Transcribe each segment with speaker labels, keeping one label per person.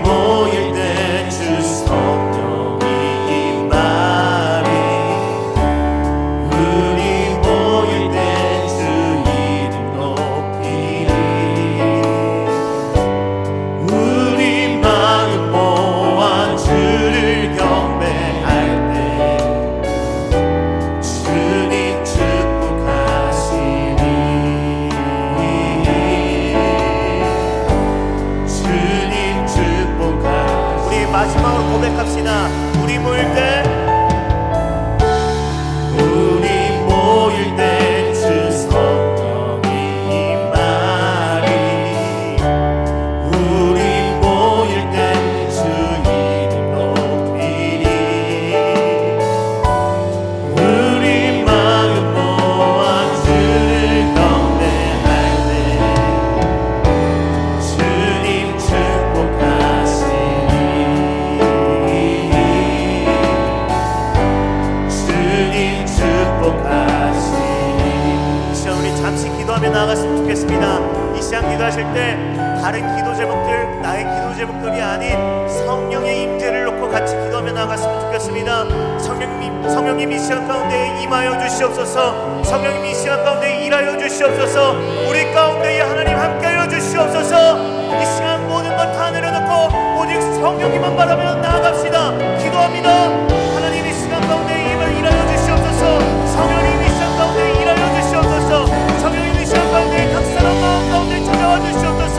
Speaker 1: 모일 때 주 성령이 임하리 우리 모일 때 주 이름 높이리 우리 마음 모아 주를 경배할 때 주님 축복하시리 주님 축복하시리 우리 마지막으로 고백합시다. 우리 모일 때 주 성령이 임하리 우리 모일 때 주 이름 높이리 우리 마음 모아 주를 경배할 때 주님 축복하시리 주님 축복하시리 이 시간 우리 잠시 기도하며 나아갔으면 좋겠습니다. 이 시간 기도하실 때 다른 기도 제목들 나의 기도 제목들이 아닌 성령의 임재를 놓고 같이 기도하며 나아갔으면 좋겠습니다. 성령님 이 시간 가운데 임하여 주시옵소서. 성령님 이 시간 가운데 일하여 주시옵소서. 우리 가운데 하나님 함께하여 주시옵소서. 이 시간 모든 것 다 내려놓고 오직 성령님만 바라며 나아갑시다. 기도합니다. 하나님 이 시간 가운데 일하여 주시옵소서. 성령님 이 시간 가운데 일하여 주시옵소서. 성령님 이 시간 가운데 각 사람 마음 가운데 찾아와 주시옵소서.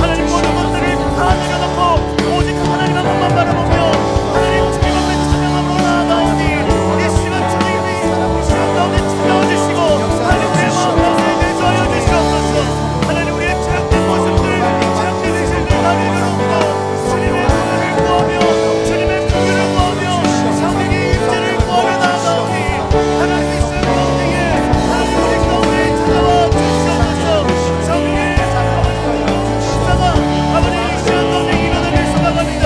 Speaker 1: 하나님 모든 것들을 다 내려놓고 오직 하나님 한 분만 바라보며 하나님 주님 앞에 찬양함으로 나아가오니 이 시간 주님이 이 시간 가운데 찾아와 주시고 하나님 내 마음 가운데 내주하여 주시옵소서. 하나님 우리의 죄악된 모습들 죄악된 인생들 다 내려놓고 주님의 은혜를 구하며 주님의 긍휼을 구하며 성령의 임재를 구하며 나아가오니 하나님 이 시간 가운데에 하나님 우리 가운데 찾아와 주시옵소서. 성령의 역사가 아버지 이 시간 가운데 일어나길 소망합니다.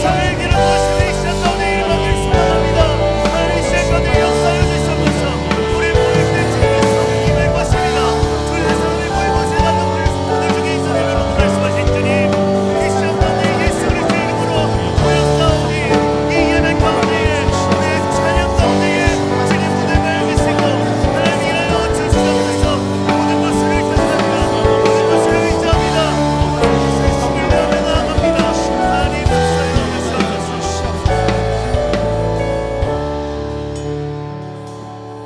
Speaker 1: 성령의 길을 모시는 이 시간 가운데 일어나길 소망합니다. 하나님 이 시간 가운데 역사하여 주시옵소서. 우리 모일 때 주님의 성령이 임할 것입니다. 주의 사람의 모임곳에 가는 오늘 중에 있으리라고 말씀하신 주님 이 시간 가운데 예수 그리스도의 이름으로 모였사오니 이 예배 가운데에 우리의 찬양 가운데에 주님 무대를 주시고 하나님 일하여 주시옵소서. 모든 것을 의지합니다. 모든 것을 의지합니다. 모든 것을 섬기려며 나아갑니다. 하나님 역사하여 주시옵소서.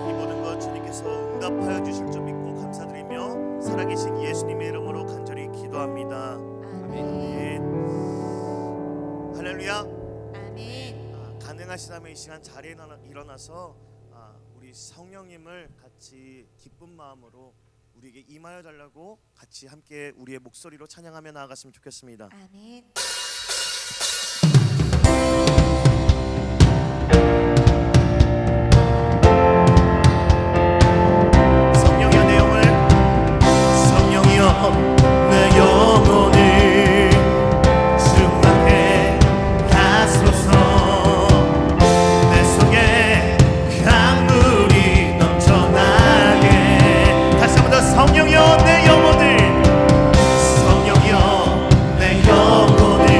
Speaker 1: 이 모든 것 주님께서 응답하여 주실 줄 믿고 감사드리며 살아계신 예수님의 이름으로 간절히 기도합니다. 아멘. 할렐루야.
Speaker 2: 아멘.
Speaker 1: 가능하시다면 이 시간 자리에 일어나서 우리 성령님을 같이 기쁜 마음으로 우리에게 임하여 달라고 같이 함께 우리의 목소리로 찬양하며 나아갔으면 좋겠습니다.
Speaker 2: 아멘.
Speaker 1: 성령이여 내 영혼을 성령이여 내 영혼을 충만케 하소서. 내 속에 강물이 넘쳐나게 다시 한번 더 성령이여 내 영혼을 성령이여 내 영혼을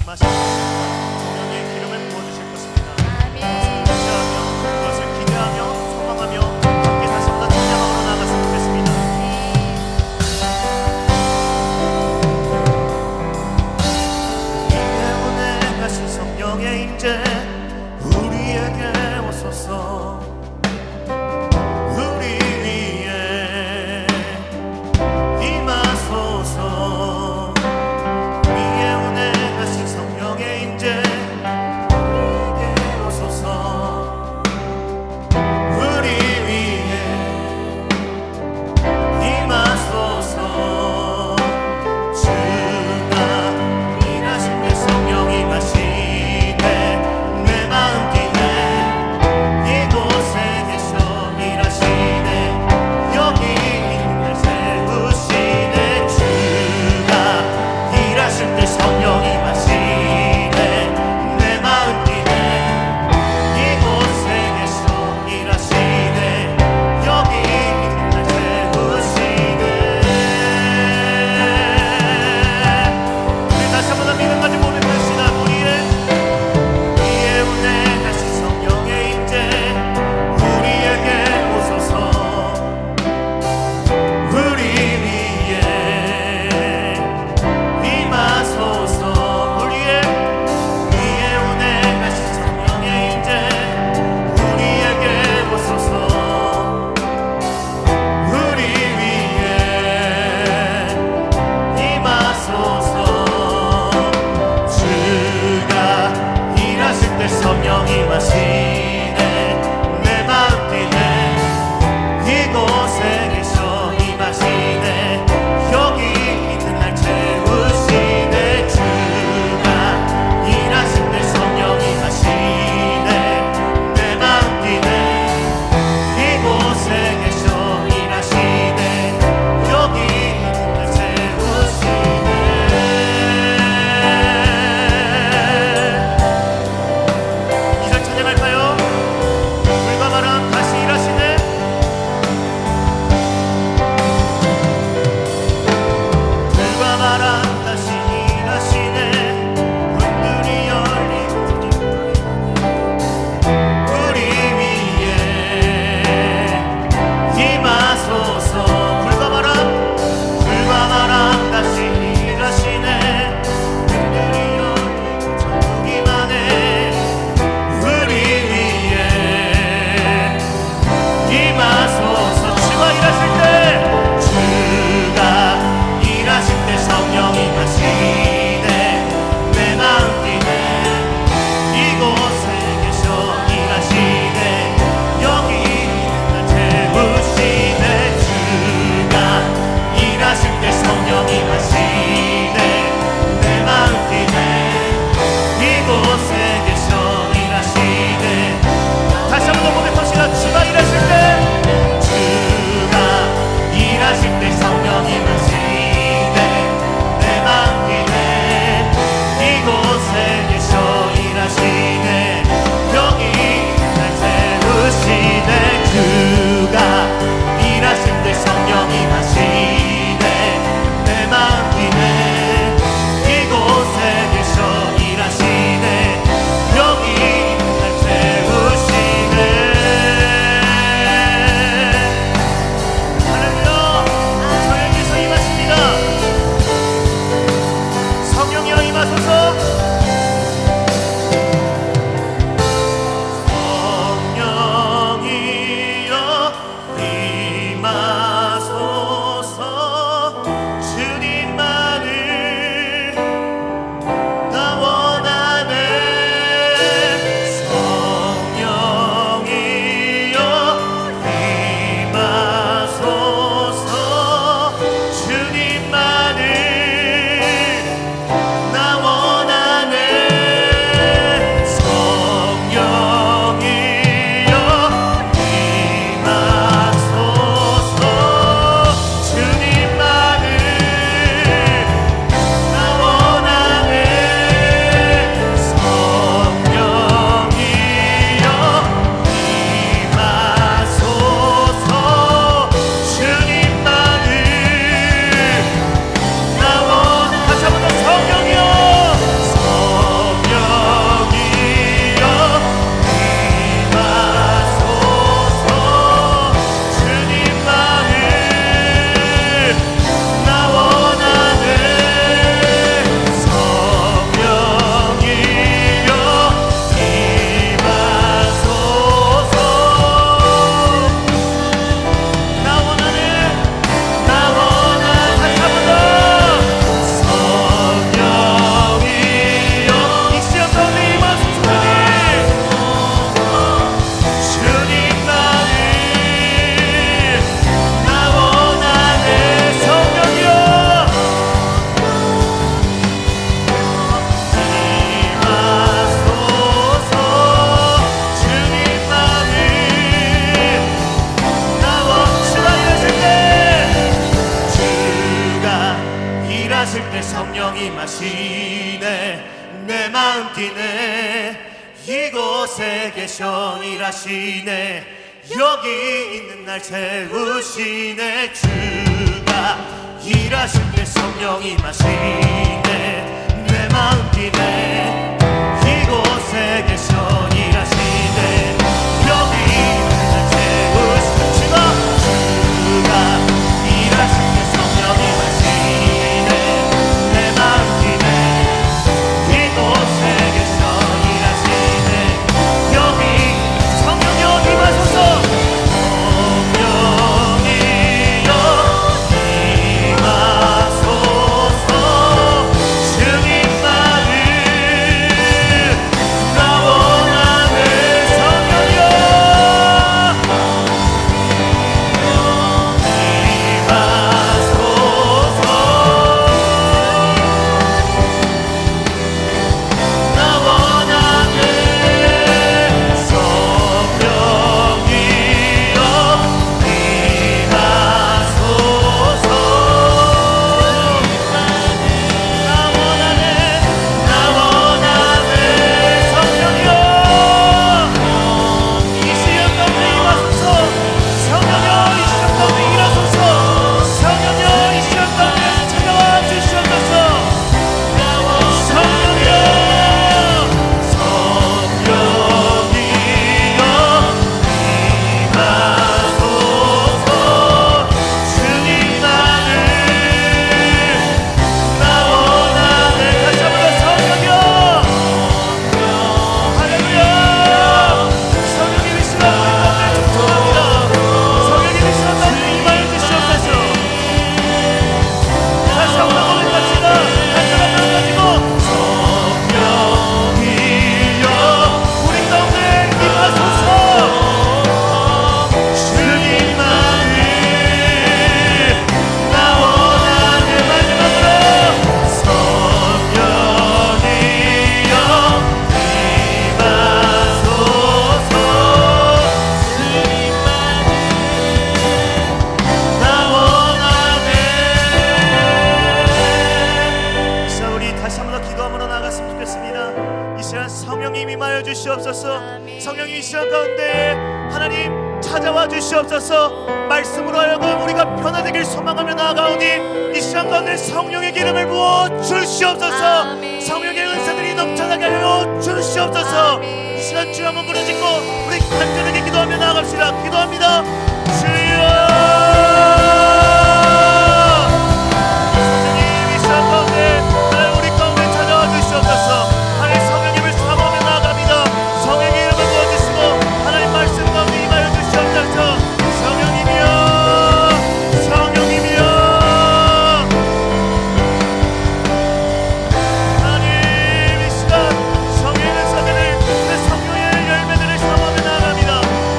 Speaker 1: 임하실 것입니다. 성령의 기름을 부어주실 것입니다.
Speaker 2: 아멘.
Speaker 1: 기대하며 그것을 기대하며 소망하며 함께 다시 한번 찬양하러 나갔으면 좋겠습니다. 이에 운행하신 성령의 임재 우리에게 오소서. 우리 위에 임하소서. 위에 운행하신 성령의 임재 임하시네. 내 마음 뛰네. 이곳에 계셔 일하시네. 여기 있는 날 채우시네. 주가 일하실 때 성령 임하시네. 내 마음 뛰네. 이곳에 계셔 일하시네. 여기 있는 날 채우시네. 주가 일하실 때 성령 임하시네. 내 마음 뛰네. 이곳에 계셔 일하시네. 여기 성령여 임하소서. 성령이여 임하소서. 주님만을 나 원하네. 성령여 나 원하네. 성령이여 임하소서. 나 원하네. 나 원하네. 성령이여 이 시간 가운데 임하소서. 성령여 이 시간 가운데 일하소서. 성령여 이 시간 가운데 찾아와 주시옵소서. 성령이여 성령이여 임하소서. 주님만을 나 원하네. 다시 한번 성령이여. 할렐루야. 성령님이 시간 가운데 축복합니다. 성령님이 시간 가운데 임하여 주시옵소서. 다시 한번 마음을 가지고 다시 한번 마음을 가지고 성령이여 우리 가운데 임하소서. 주님만을 나 원하네. 마지막으로 성령이여 임하소서. 나 원하네. 이 시간 우리 다시 한 번 더 기도하며 나아갔으면 좋겠습니다. 이 시간 성령님 임하여 주시옵소서.
Speaker 2: 아멘.
Speaker 1: 성령이 이 시간 가운데 하나님 찾아와 주시옵소서. 말씀으로 하여금 우리가 변화되길 소망하며 나아가오니 이 시간 가운데 성령의 기름을 부어 주시옵소서.
Speaker 2: 아멘.
Speaker 1: 성령의 은사들이 넘쳐나게 하여 주시옵소서.
Speaker 2: 아멘.
Speaker 1: 이 시간 주여 한번 부르짖고 우리 간절하게 기도하며 나아갑시다. 기도합니다. 주여. 성령님 이 시간 가운데 하나님 우리 가운데 찾아와 주시옵소서. 하나님 성령님을 사모하며 나아갑니다. 성령의 이름을 부어주시고 하나님 말씀 가운데 임하여 주시옵소서. 성령님이여 성령님이여 하나님 이 시간 성령의 은사들을 내 성령의 열매들을 사모하며 나아갑니다.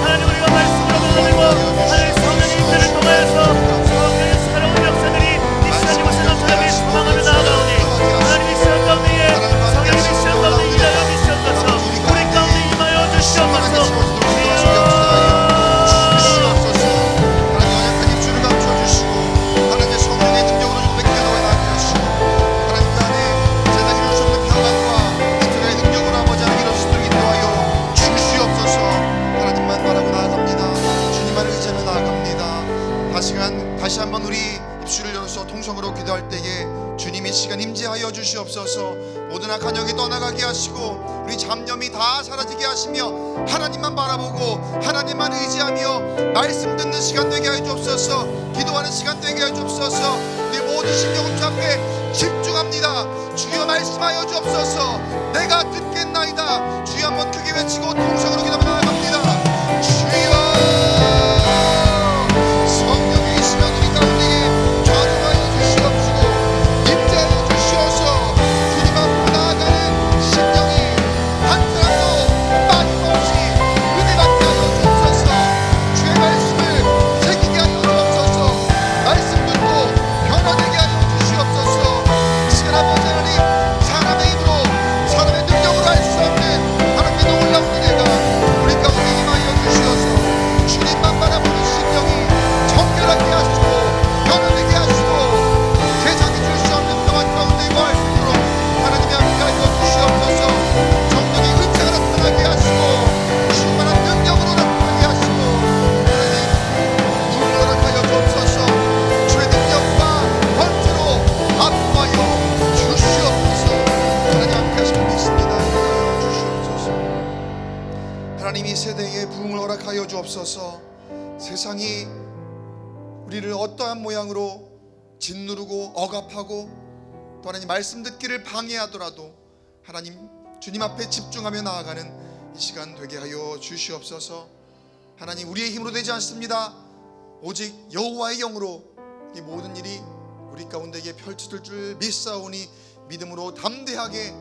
Speaker 1: 하나님 우리가 말씀으로 불러드리고 하나님 성령의 인들을 통하여서 성령의 새로운 역사들이 이 시간 이곳에 나타나길 소망하며 나아가오니 하나님 이 시간 가운데에 성령님 이 시간 가운데 일하여 주시옵소서. 우리 가운데 임하여 주시옵소서.
Speaker 3: 다시 한번 우리 입술을 열어서 통성으로 기도할 때에 주님의 시간 임재하여 주시옵소서. 모든 악한 영이 떠나가게 하시고 우리 잡념이 다 사라지게 하시며 하나님만 바라보고 하나님만 의지하며 말씀 듣는 시간 되게 하여 주옵소서. 기도하는 시간 되게 하여 주옵소서. 우리 모든 신경을 주 앞에 집중합니다. 주여 말씀하여 주옵소서. 내가 듣겠나이다. 주여 한번 크게 외치고 통성으로 기도하며 나아갑니다. 주여 성령의 이 시간 우리 가운데에 좌정하여 주시옵시고 임재하여 주시옵소서. 주님 앞으로 나아가는 심령이 한 사람도 빠짐없이 은혜 받게 하여 주옵소서. 주의 말씀을 새기게 하여 주옵소서. 말씀 듣고 변화되게 하여 주시옵소서. 이 시간 아버지 하나님 사람의 힘으로 사람의 능력으로 할 수 없는 하나님의 놀라운 은혜가 우리 왕이 우리를 어떠한 모양으로 짓누르고 억압하고 또 하나님 말씀 듣기를 방해하더라도 하나님 주님 앞에 집중하며 나아가는 이 시간 되게 하여 주시옵소서. 하나님 우리의 힘으로 되지 않습니다. 오직 여호와의 영으로 이 모든 일이 우리 가운데에 펼쳐질 줄 믿사오니 믿음으로 담대하게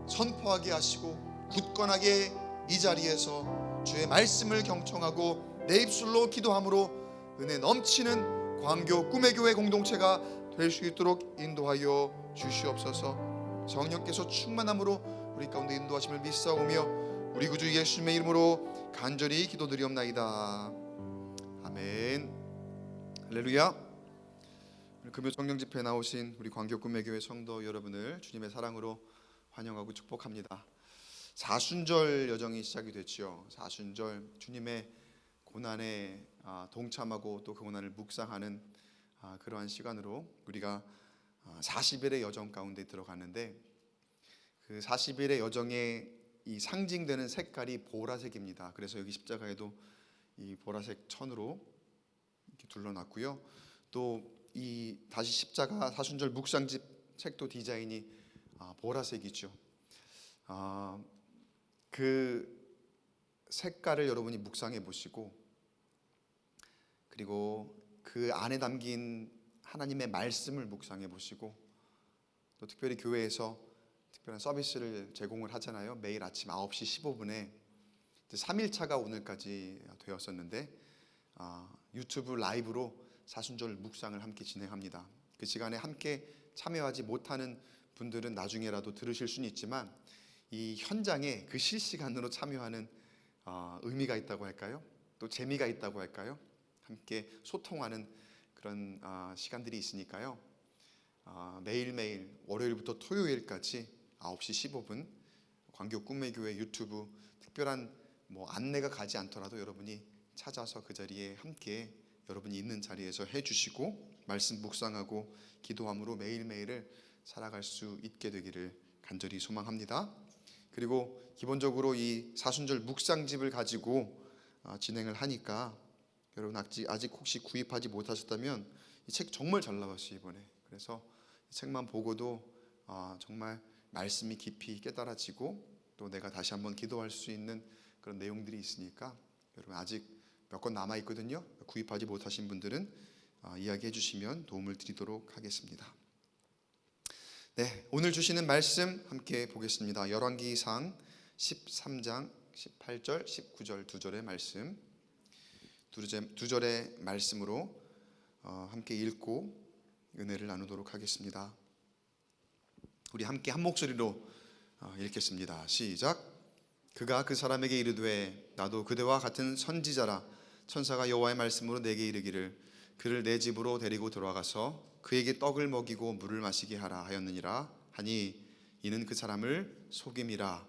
Speaker 3: 선포하게 하시고 굳건하게 이 자리에서 주의 말씀을 경청하고 내 입술로 기도함으로 은혜 넘치는 광교 꿈의 교회 공동체가 될 수 있도록 인도하여 주시옵소서. 성령께서 충만함으로 우리 가운데 인도하심을 믿사오며 우리 구주 예수님의 이름으로 간절히 기도드리옵나이다. 아멘. 할렐루야. 금요 정령 집회에 나오신 우리 광교 꿈의 교회 성도 여러분을 주님의 사랑으로 환영하고 축복합니다. 사순절 여정이 시작이 됐죠. 사순절 주님의 고난에 동참하고 또 그 고난을 묵상하는 그러한 시간으로 우리가 40일의 여정 가운데 들어갔는데 그 40일의 여정의 이 상징되는 색깔이 보라색입니다. 그래서 여기 십자가에도 이 보라색 천으로 이렇게 둘러놨고요. 또 이 다시 십자가 사순절 묵상집 책도 디자인이 보라색이죠. 그 색깔을 여러분이 묵상해 보시고 그리고 그 안에 담긴 하나님의 말씀을 묵상해 보시고 또 특별히 교회에서 특별한 서비스를 제공을 하잖아요. 매일 아침 9시 15분에 3일차가 오늘까지 되었었는데 유튜브 라이브로 사순절 묵상을 함께 진행합니다. 그 시간에 함께 참여하지 못하는 분들은 나중에라도 들으실 수는 있지만 이 현장에 그 실시간으로 참여하는 의미가 있다고 할까요? 또 재미가 있다고 할까요? 함께 소통하는 그런 시간들이 있으니까요. 매일매일 월요일부터 토요일까지 9시 15분 광교 꿈의 교회 유튜브 특별한 안내가 가지 않더라도 여러분이 찾아서 그 자리에 함께 여러분이 있는 자리에서 해주시고 말씀 묵상하고 기도함으로 매일매일을 살아갈 수 있게 되기를 간절히 소망합니다. 그리고 기본적으로 이 사순절 묵상집을 가지고 진행을 하니까 여러분 아직 혹시 구입하지 못하셨다면 이 책 정말 잘 나왔어요 이번에. 그래서 이 책만 보고도 정말 말씀이 깊이 깨달아지고 또 내가 다시 한번 기도할 수 있는 그런 내용들이 있으니까 여러분 아직 몇 권 남아 있거든요. 구입하지 못하신 분들은 이야기해 주시면 도움을 드리도록 하겠습니다. 네, 오늘 주시는 말씀 함께 보겠습니다. 열왕기상 13장 18절 19절 두 절의 말씀 두 절의 말씀으로 함께 읽고 은혜를 나누도록 하겠습니다. 우리 함께 한 목소리로 읽겠습니다. 시작. 그가 그 사람에게 이르되 나도 그대와 같은 선지자라. 천사가 여호와의 말씀으로 내게 이르기를 그를 내 집으로 데리고 들어가서 그에게 떡을 먹이고 물을 마시게 하라 하였느니라 하니 이는 그 사람을 속임이라.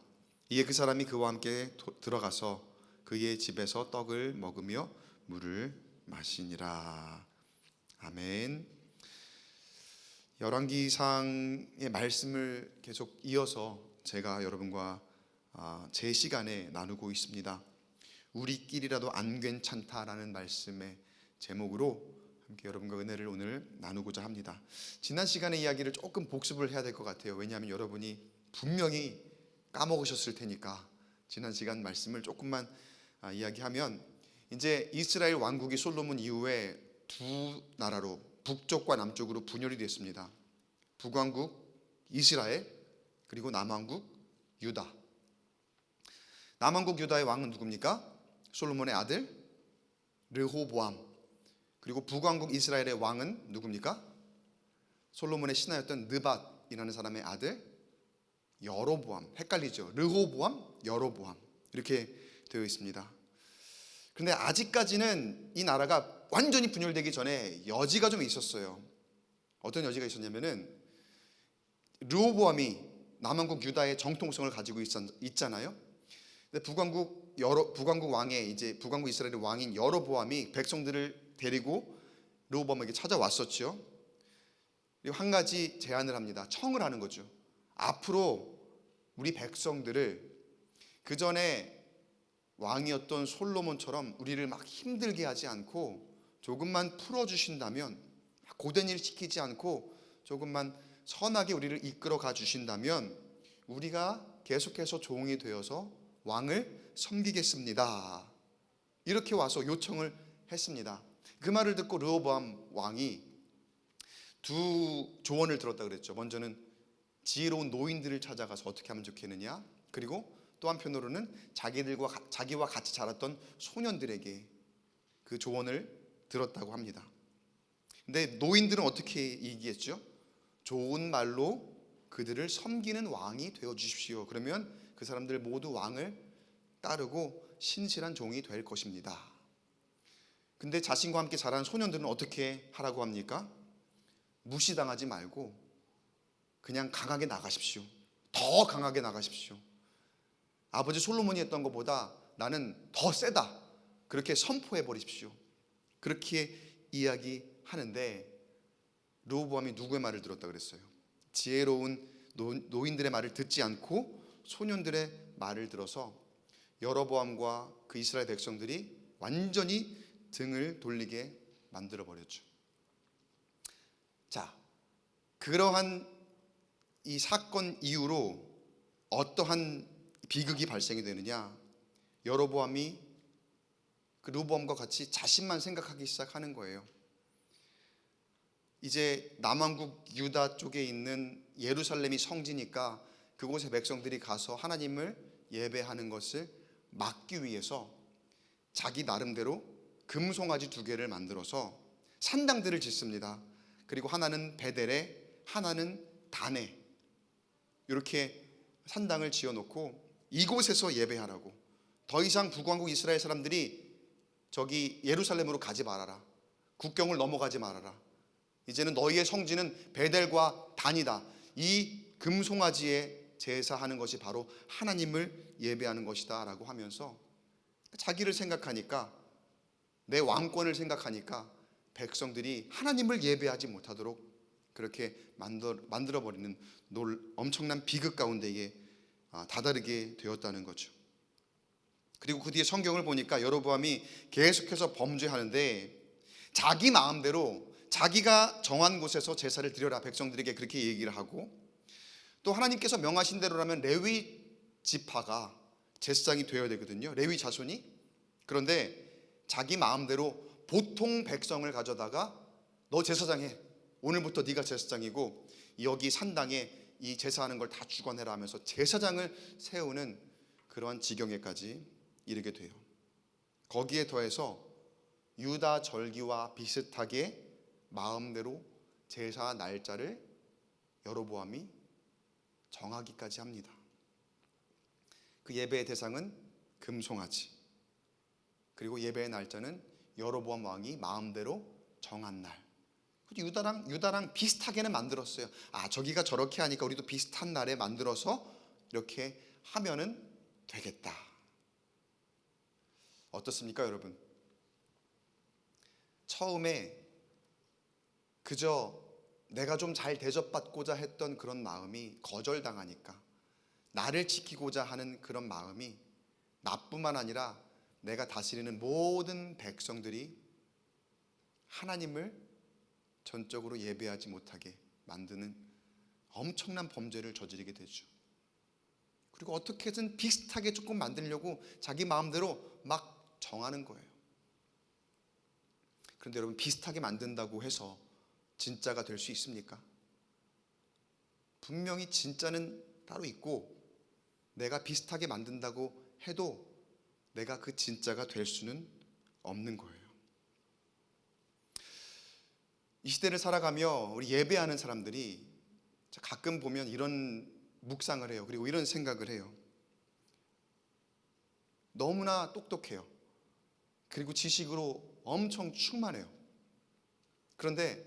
Speaker 3: 이에 그 사람이 그와 함께 들어가서 그의 집에서 떡을 먹으며 물을 마시니라. 아멘. 열왕기상의 말씀을 계속 이어서 제가 여러분과 제 시간에 나누고 있습니다. 우리끼리라도 안 괜찮다라는 말씀의 제목으로 함께 여러분과 은혜를 오늘 나누고자 합니다. 지난 시간의 이야기를 조금 복습을 해야 될 것 같아요. 왜냐하면 여러분이 분명히 까먹으셨을 테니까 지난 시간 말씀을 조금만 이야기하면 이제 이스라엘 왕국이 솔로몬 이후에 두 나라로 북쪽과 남쪽으로 분열이 됐습니다. 북왕국 이스라엘 그리고 남왕국 유다. 남왕국 유다의 왕은 누굽니까? 솔로몬의 아들 르호보암. 그리고 북왕국 이스라엘의 왕은 누굽니까? 솔로몬의 신하였던 느밧이라는 사람의 아들 여로보암. 헷갈리죠? 르호보암, 여로보암 이렇게 되어 있습니다. 그런데 아직까지는 이 나라가 완전히 분열되기 전에 여지가 좀 있었어요. 어떤 여지가 있었냐면은 르호보암이 남왕국 유다의 정통성을 가지고 있잖아요. 근데 북왕국 왕의 이제 북왕국 이스라엘의 왕인 여로보암이 백성들을 데리고 르호보암에게 찾아왔었죠. 그리고 한 가지 제안을 합니다. 청을 하는 거죠. 앞으로 우리 백성들을 그 전에 왕이었던 솔로몬처럼 우리를 막 힘들게 하지 않고 조금만 풀어주신다면, 고된 일 시키지 않고 조금만 선하게 우리를 이끌어 가 주신다면 우리가 계속해서 종이 되어서 왕을 섬기겠습니다. 이렇게 와서 요청을 했습니다. 그 말을 듣고 르호보암 왕이 두 조언을 들었다 그랬죠. 먼저는 지혜로운 노인들을 찾아가서 어떻게 하면 좋겠느냐, 그리고 또 한편으로는 자기와 같이 자랐던 소년들에게 그 조언을 들었다고 합니다. 근데 노인들은 어떻게 얘기했죠? 좋은 말로 그들을 섬기는 왕이 되어 주십시오. 그러면 그 사람들 모두 왕을 따르고 신실한 종이 될 것입니다. 근데 자신과 함께 자란 소년들은 어떻게 하라고 합니까? 무시당하지 말고 그냥 강하게 나가십시오. 더 강하게 나가십시오. 아버지 솔로몬이 했던 것보다 나는 더 세다, 그렇게 선포해 버리십시오. 그렇게 이야기하는데 르호보암이 누구의 말을 들었다 그랬어요? 지혜로운 노인들의 말을 듣지 않고 소년들의 말을 들어서 여로보암과 그 이스라엘 백성들이 완전히 등을 돌리게 만들어 버렸죠. 자, 그러한 이 사건 이후로 어떠한 비극이 발생이 되느냐? 여로보암이 그 르호보암과 같이 자신만 생각하기 시작하는 거예요. 이제 남왕국 유다 쪽에 있는 예루살렘이 성지니까 그곳의 백성들이 가서 하나님을 예배하는 것을 막기 위해서 자기 나름대로 금송아지 2개를 만들어서 산당들을 짓습니다. 그리고 하나는 베델에, 하나는 단에, 이렇게 산당을 지어놓고 이곳에서 예배하라고, 더 이상 북왕국 이스라엘 사람들이 저기 예루살렘으로 가지 말아라, 국경을 넘어가지 말아라, 이제는 너희의 성지는 베델과 단이다. 이 금송아지에 제사하는 것이 바로 하나님을 예배하는 것이다 라고 하면서 자기를 생각하니까, 내 왕권을 생각하니까 백성들이 하나님을 예배하지 못하도록 그렇게 만들어버리는 엄청난 비극 가운데에 다다르게 되었다는 거죠. 그리고 그 뒤에 성경을 보니까 여로보암이 계속해서 범죄하는데 자기 마음대로 자기가 정한 곳에서 제사를 드려라, 백성들에게 그렇게 얘기를 하고, 또 하나님께서 명하신 대로라면 레위 지파가 제사장이 되어야 되거든요, 레위 자손이. 그런데 자기 마음대로 보통 백성을 가져다가 너 제사장 해, 오늘부터 네가 제사장이고 여기 산당에 이 제사하는 걸 다 주관해라 하면서 제사장을 세우는 그러한 지경에까지 이르게 돼요. 거기에 더해서 유다 절기와 비슷하게 마음대로 제사 날짜를 여로보암이 정하기까지 합니다. 그 예배의 대상은 금송아지, 그리고 예배의 날짜는 여로보암 왕이 마음대로 정한 날. 유다랑 비슷하게는 만들었어요. 저기가 저렇게 하니까 우리도 비슷한 날에 만들어서 이렇게 하면은 되겠다. 어떻습니까, 여러분? 처음에 그저 내가 좀 잘 대접받고자 했던 그런 마음이 거절당하니까, 나를 지키고자 하는 그런 마음이 나뿐만 아니라 내가 다스리는 모든 백성들이 하나님을 전적으로 예배하지 못하게 만드는 엄청난 범죄를 저지르게 되죠. 그리고 어떻게든 비슷하게 조금 만들려고 자기 마음대로 막 정하는 거예요. 그런데 여러분, 비슷하게 만든다고 해서 진짜가 될 수 있습니까? 분명히 진짜는 따로 있고, 내가 비슷하게 만든다고 해도 내가 그 진짜가 될 수는 없는 거예요. 이 시대를 살아가며 우리 예배하는 사람들이 가끔 보면 이런 묵상을 해요. 그리고 이런 생각을 해요. 너무나 똑똑해요. 그리고 지식으로 엄청 충만해요. 그런데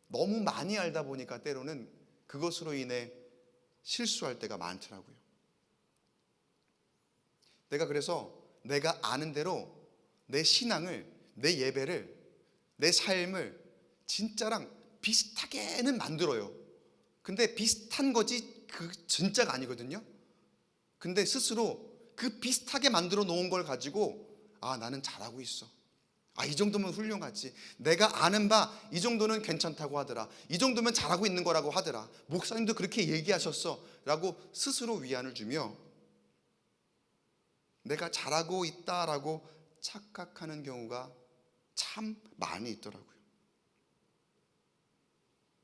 Speaker 3: 너무 많이 알다 보니까 때로는 그것으로 인해 실수할 때가 많더라고요. 그래서 내가 아는 대로 내 신앙을, 내 예배를, 내 삶을 진짜랑 비슷하게는 만들어요. 근데 비슷한 거지 그 진짜가 아니거든요. 근데 스스로 그 비슷하게 만들어 놓은 걸 가지고 나는 잘하고 있어, 이 정도면 훌륭하지. 내가 아는 바 이 정도는 괜찮다고 하더라. 이 정도면 잘하고 있는 거라고 하더라. 목사님도 그렇게 얘기하셨어 라고 스스로 위안을 주며 내가 잘하고 있다라고 착각하는 경우가 참 많이 있더라고요.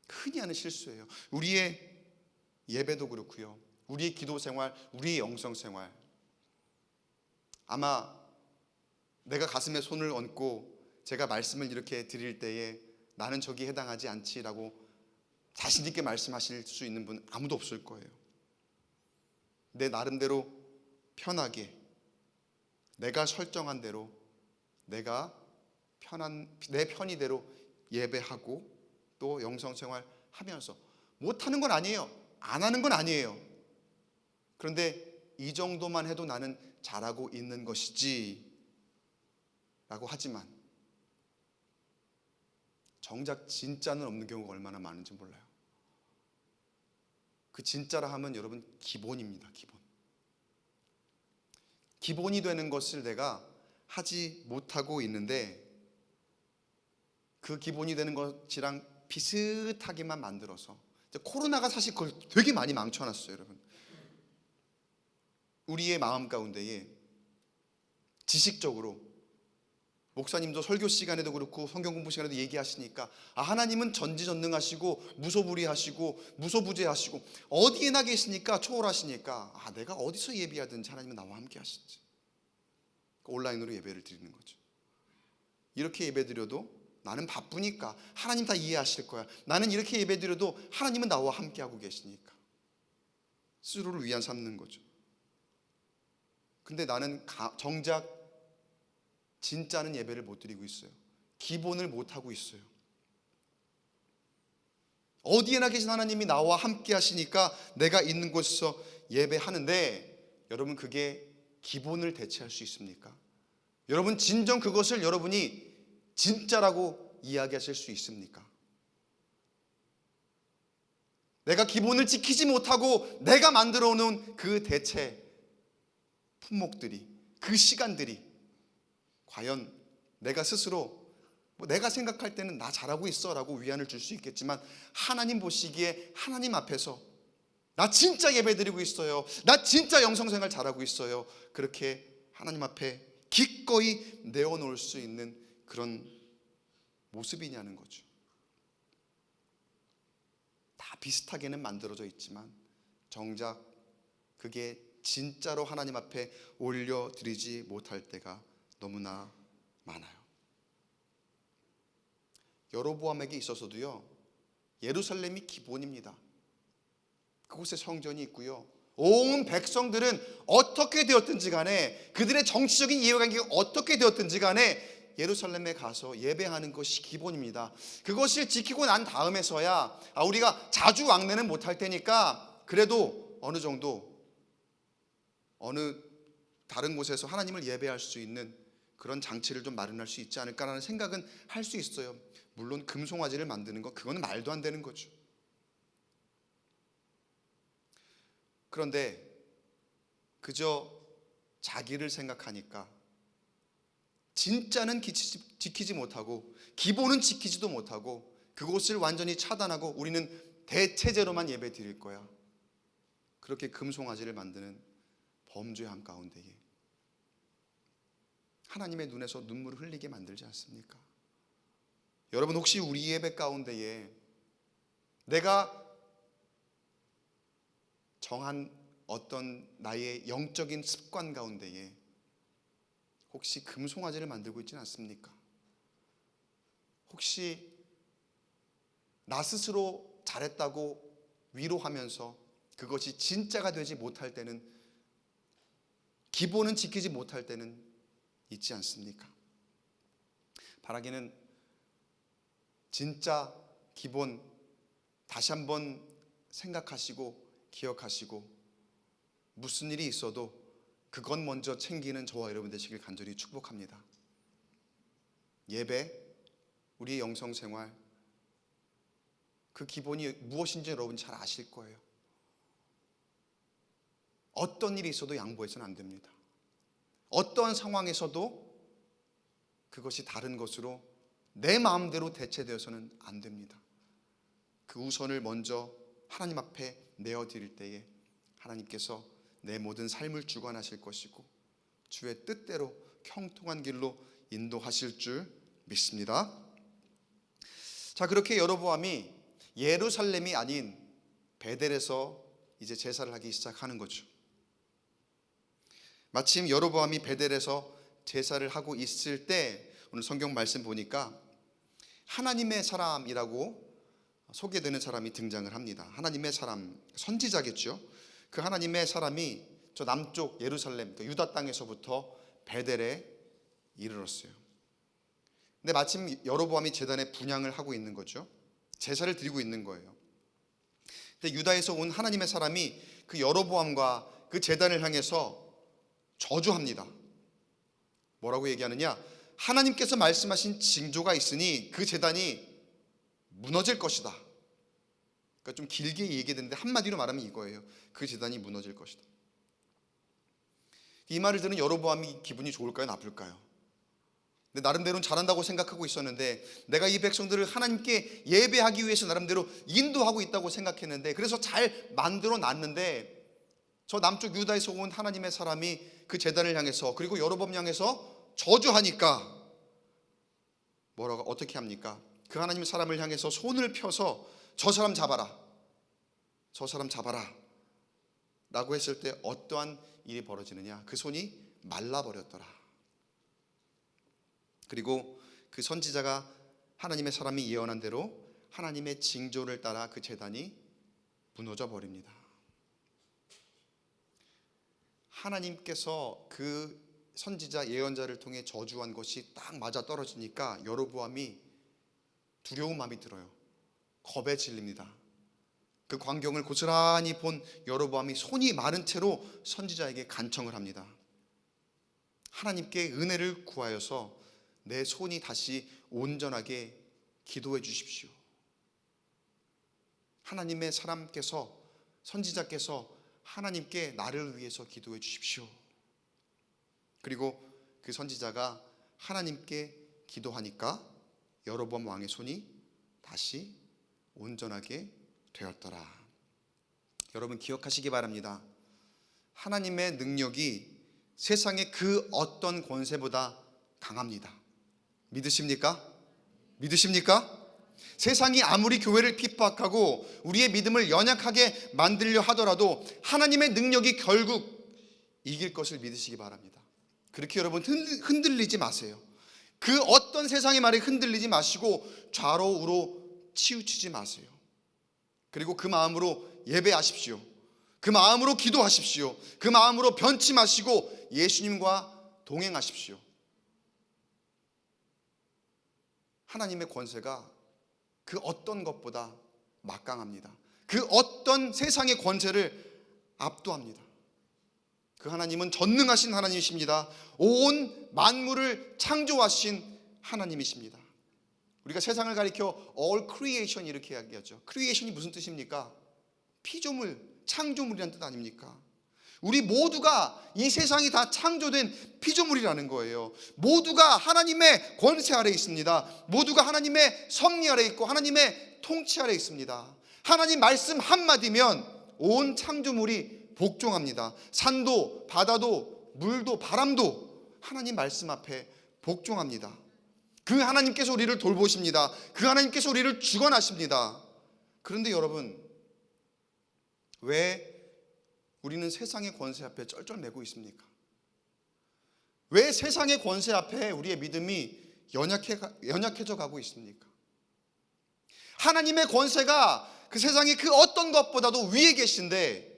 Speaker 3: 흔히 하는 실수예요. 우리의 예배도 그렇고요, 우리의 기도 생활, 우리의 영성 생활, 아마 내가 가슴에 손을 얹고 제가 말씀을 이렇게 드릴 때에 나는 저기에 해당하지 않지라고 자신 있게 말씀하실 수 있는 분 아무도 없을 거예요. 내 나름대로 편하게 내가 설정한 대로 내가 내 편의대로 예배하고 또 영성생활 하면서 못하는 건 아니에요. 안 하는 건 아니에요. 그런데 이 정도만 해도 나는 잘하고 있는 것이지 라고 하지만 정작 진짜는 없는 경우가 얼마나 많은지 몰라요. 그 진짜라 하면 여러분 기본입니다. 기본이 되는 것을 내가 하지 못하고 있는데 그 기본이 되는 것이랑 비슷하게만 만들어서 코로나가 사실 그걸 되게 많이 망쳐놨어요. 여러분, 우리의 마음 가운데에 지식적으로 목사님도 설교 시간에도 그렇고 성경 공부 시간에도 얘기하시니까 하나님은 전지전능하시고 무소불위하시고 무소부재하시고 어디에나 계시니까 초월하시니까 내가 어디서 예배하든지 하나님은 나와 함께 하시지. 온라인으로 예배를 드리는 거죠. 이렇게 예배 드려도 나는 바쁘니까 하나님 다 이해하실 거야. 나는 이렇게 예배 드려도 하나님은 나와 함께 하고 계시니까 스스로를 위안 삼는 거죠. 근데 나는 정작 진짜는 예배를 못 드리고 있어요. 기본을 못 하고 있어요. 어디에나 계신 하나님이 나와 함께 하시니까 내가 있는 곳에서 예배하는데 여러분, 그게 기본을 대체할 수 있습니까? 여러분, 진정 그것을 여러분이 진짜라고 이야기하실 수 있습니까? 내가 기본을 지키지 못하고 내가 만들어 놓은 그 대체 품목들이, 그 시간들이 과연 내가 스스로 내가 생각할 때는 나 잘하고 있어 라고 위안을 줄 수 있겠지만 하나님 보시기에 하나님 앞에서 나 진짜 예배드리고 있어요, 나 진짜 영성생활 잘하고 있어요, 그렇게 하나님 앞에 기꺼이 내어놓을 수 있는 그런 모습이냐는 거죠. 다 비슷하게는 만들어져 있지만 정작 그게 진짜로 하나님 앞에 올려드리지 못할 때가 너무나 많아요. 여로보암에게 있어서도요, 예루살렘이 기본입니다. 그곳에 성전이 있고요, 온 백성들은 어떻게 되었든지 간에 그들의 정치적인 이해관계가 어떻게 되었든지 간에 예루살렘에 가서 예배하는 것이 기본입니다. 그것을 지키고 난 다음에서야 우리가 자주 왕래는 못할 테니까 그래도 어느 정도 어느 다른 곳에서 하나님을 예배할 수 있는 그런 장치를 좀 마련할 수 있지 않을까라는 생각은 할 수 있어요. 물론 금송아지를 만드는 거, 그거는 말도 안 되는 거죠. 그런데 그저 자기를 생각하니까 진짜는 지키지 못하고 기본은 지키지도 못하고 그곳을 완전히 차단하고 우리는 대체제로만 예배 드릴 거야, 그렇게 금송아지를 만드는 범죄의 한가운데에 하나님의 눈에서 눈물을 흘리게 만들지 않습니까? 여러분, 혹시 우리 예배 가운데에 내가 정한 어떤 나의 영적인 습관 가운데에 혹시 금송아지를 만들고 있지는 않습니까? 혹시 나 스스로 잘했다고 위로하면서 그것이 진짜가 되지 못할 때는, 기본은 지키지 못할 때는 있지 않습니까? 바라기는 진짜 기본 다시 한번 생각하시고 기억하시고 무슨 일이 있어도 그것 먼저 챙기는 저와 여러분 되시길 간절히 축복합니다. 예배, 우리의 영성생활, 그 기본이 무엇인지 여러분 잘 아실 거예요. 어떤 일이 있어도 양보해서는 안 됩니다. 어떠한 상황에서도 그것이 다른 것으로 내 마음대로 대체되어서는 안 됩니다. 그 우선을 먼저 하나님 앞에 내어드릴 때에 하나님께서 내 모든 삶을 주관하실 것이고 주의 뜻대로 형통한 길로 인도하실 줄 믿습니다. 자, 그렇게 여로보암이 예루살렘이 아닌 베델에서 이제 제사를 하기 시작하는 거죠. 마침 여로보암이 베델에서 제사를 하고 있을 때 오늘 성경 말씀 보니까 하나님의 사람이라고 소개되는 사람이 등장을 합니다. 하나님의 사람, 선지자겠죠. 그 하나님의 사람이 저 남쪽 예루살렘, 유다 땅에서부터 베델에 이르렀어요. 근데 마침 여로보암이 제단에 분향을 하고 있는 거죠. 제사를 드리고 있는 거예요. 근데 유다에서 온 하나님의 사람이 그 여로보암과 그 제단을 향해서 저주합니다. 뭐라고 얘기하느냐? 하나님께서 말씀하신 징조가 있으니 그 제단이 무너질 것이다. 그러니까 좀 길게 얘기했는데 한마디로 말하면 이거예요. 그 제단이 무너질 것이다. 이 말을 들은 여로보암이 기분이 좋을까요? 나쁠까요? 근데 나름대로는 잘한다고 생각하고 있었는데, 내가 이 백성들을 하나님께 예배하기 위해서 나름대로 인도하고 있다고 생각했는데, 그래서 잘 만들어 놨는데 저 남쪽 유다에서 온 하나님의 사람이 그 제단을 향해서, 그리고 여로보암 향해서 저주하니까 뭐라고 어떻게 합니까? 그 하나님의 사람을 향해서 손을 펴서 저 사람 잡아라, 저 사람 잡아라 라고 했을 때 어떠한 일이 벌어지느냐? 그 손이 말라버렸더라. 그리고 그 선지자가 하나님의 사람이 예언한 대로 하나님의 징조를 따라 그 제단이 무너져 버립니다. 하나님께서 그 선지자 예언자를 통해 저주한 것이 딱 맞아 떨어지니까 여로보암이 두려운 마음이 들어요. 겁에 질립니다. 그 광경을 고스란히 본 여로보암이 손이 마른 채로 선지자에게 간청을 합니다. 하나님께 은혜를 구하여서 내 손이 다시 온전하게 기도해 주십시오. 하나님의 사람께서, 선지자께서 하나님께 나를 위해서 기도해 주십시오. 그리고 그 선지자가 하나님께 기도하니까 여로보암 왕의 손이 다시 온전하게 되었더라. 여러분 기억하시기 바랍니다. 하나님의 능력이 세상의 그 어떤 권세보다 강합니다. 믿으십니까? 믿으십니까? 세상이 아무리 교회를 핍박하고 우리의 믿음을 연약하게 만들려 하더라도 하나님의 능력이 결국 이길 것을 믿으시기 바랍니다. 그렇게 여러분 흔들리지 마세요. 그 어떤 세상의 말에 흔들리지 마시고 좌로 우로 치우치지 마세요. 그리고 그 마음으로 예배하십시오. 그 마음으로 기도하십시오. 그 마음으로 변치 마시고 예수님과 동행하십시오. 하나님의 권세가 그 어떤 것보다 막강합니다. 그 어떤 세상의 권세를 압도합니다. 그 하나님은 전능하신 하나님이십니다. 온 만물을 창조하신 하나님이십니다. 우리가 세상을 가리켜 all creation 이렇게 이야기하죠. creation이 무슨 뜻입니까? 피조물, 창조물이라는 뜻 아닙니까? 우리 모두가 이 세상이 다 창조된 피조물이라는 거예요. 모두가 하나님의 권세 아래 있습니다. 모두가 하나님의 섭리 아래 있고 하나님의 통치 아래 있습니다. 하나님 말씀 한마디면 온 창조물이 복종합니다. 산도 바다도 물도 바람도 하나님 말씀 앞에 복종합니다. 그 하나님께서 우리를 돌보십니다. 그 하나님께서 우리를 주관하십니다. 그런데 여러분, 왜 우리는 세상의 권세 앞에 쩔쩔매고 있습니까? 왜 세상의 권세 앞에 우리의 믿음이 연약해져 가고 있습니까? 하나님의 권세가 그 세상의 그 어떤 것보다도 위에 계신데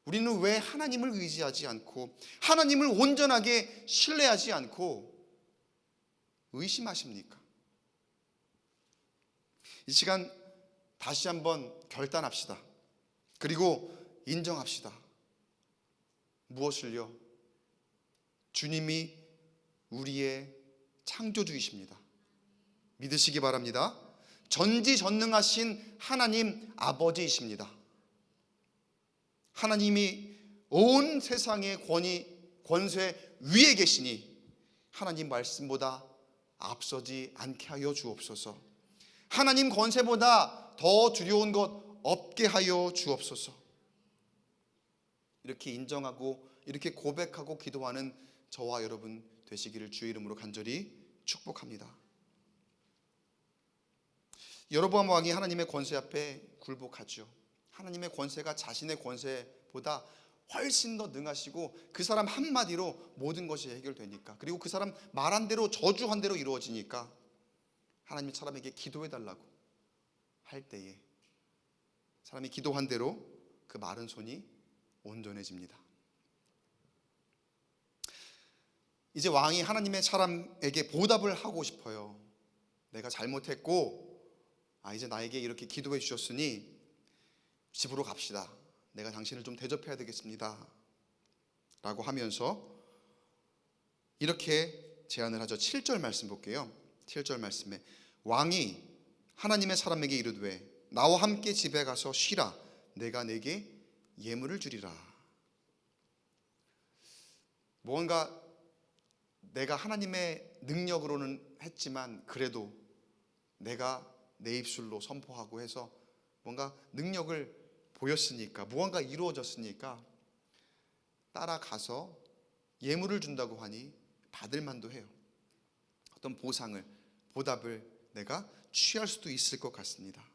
Speaker 3: 우리는 왜 하나님을 의지하지 않고 하나님을 온전하게 신뢰하지 않고 의심하십니까? 이 시간 다시 한번 결단합시다. 그리고 인정합시다. 무엇을요? 주님이 우리의 창조주이십니다. 믿으시기 바랍니다. 전지전능하신 하나님 아버지이십니다. 하나님이 온 세상의 권위, 권세 위에 계시니 하나님 말씀보다 앞서지 않게 하여 주옵소서. 하나님 권세보다 더 두려운 것 없게 하여 주옵소서. 이렇게 인정하고 이렇게 고백하고 기도하는 저와 여러분 되시기를 주의 이름으로 간절히 축복합니다. 여로보암 왕이 하나님의 권세 앞에 굴복하죠. 하나님의 권세가 자신의 권세보다 훨씬 더 능하시고 그 사람 한마디로 모든 것이 해결되니까, 그리고 그 사람 말한 대로 저주한 대로 이루어지니까 하나님이 사람에게 기도해달라고 할 때에 사람이 기도한 대로 그 마른 손이 온전해집니다. 이제 왕이 하나님의 사람에게 보답을 하고 싶어요. 내가 잘못했고 이제 나에게 이렇게 기도해 주셨으니 집으로 갑시다. 내가 당신을 좀 대접해야 되겠습니다 라고 하면서 이렇게 제안을 하죠. 7절 말씀 볼게요. 7절 말씀에 왕이 하나님의 사람에게 이르되 나와 함께 집에 가서 쉬라. 내가 내게 예물을 주리라. 뭔가 내가 하나님의 능력으로는 했지만 그래도 내가 내 입술로 선포하고 해서 뭔가 능력을 보였으니까, 무언가 이루어졌으니까 따라가서 예물을 준다고 하니 받을 만도 해요. 어떤 보상을, 보답을 내가 취할 수도 있을 것 같습니다.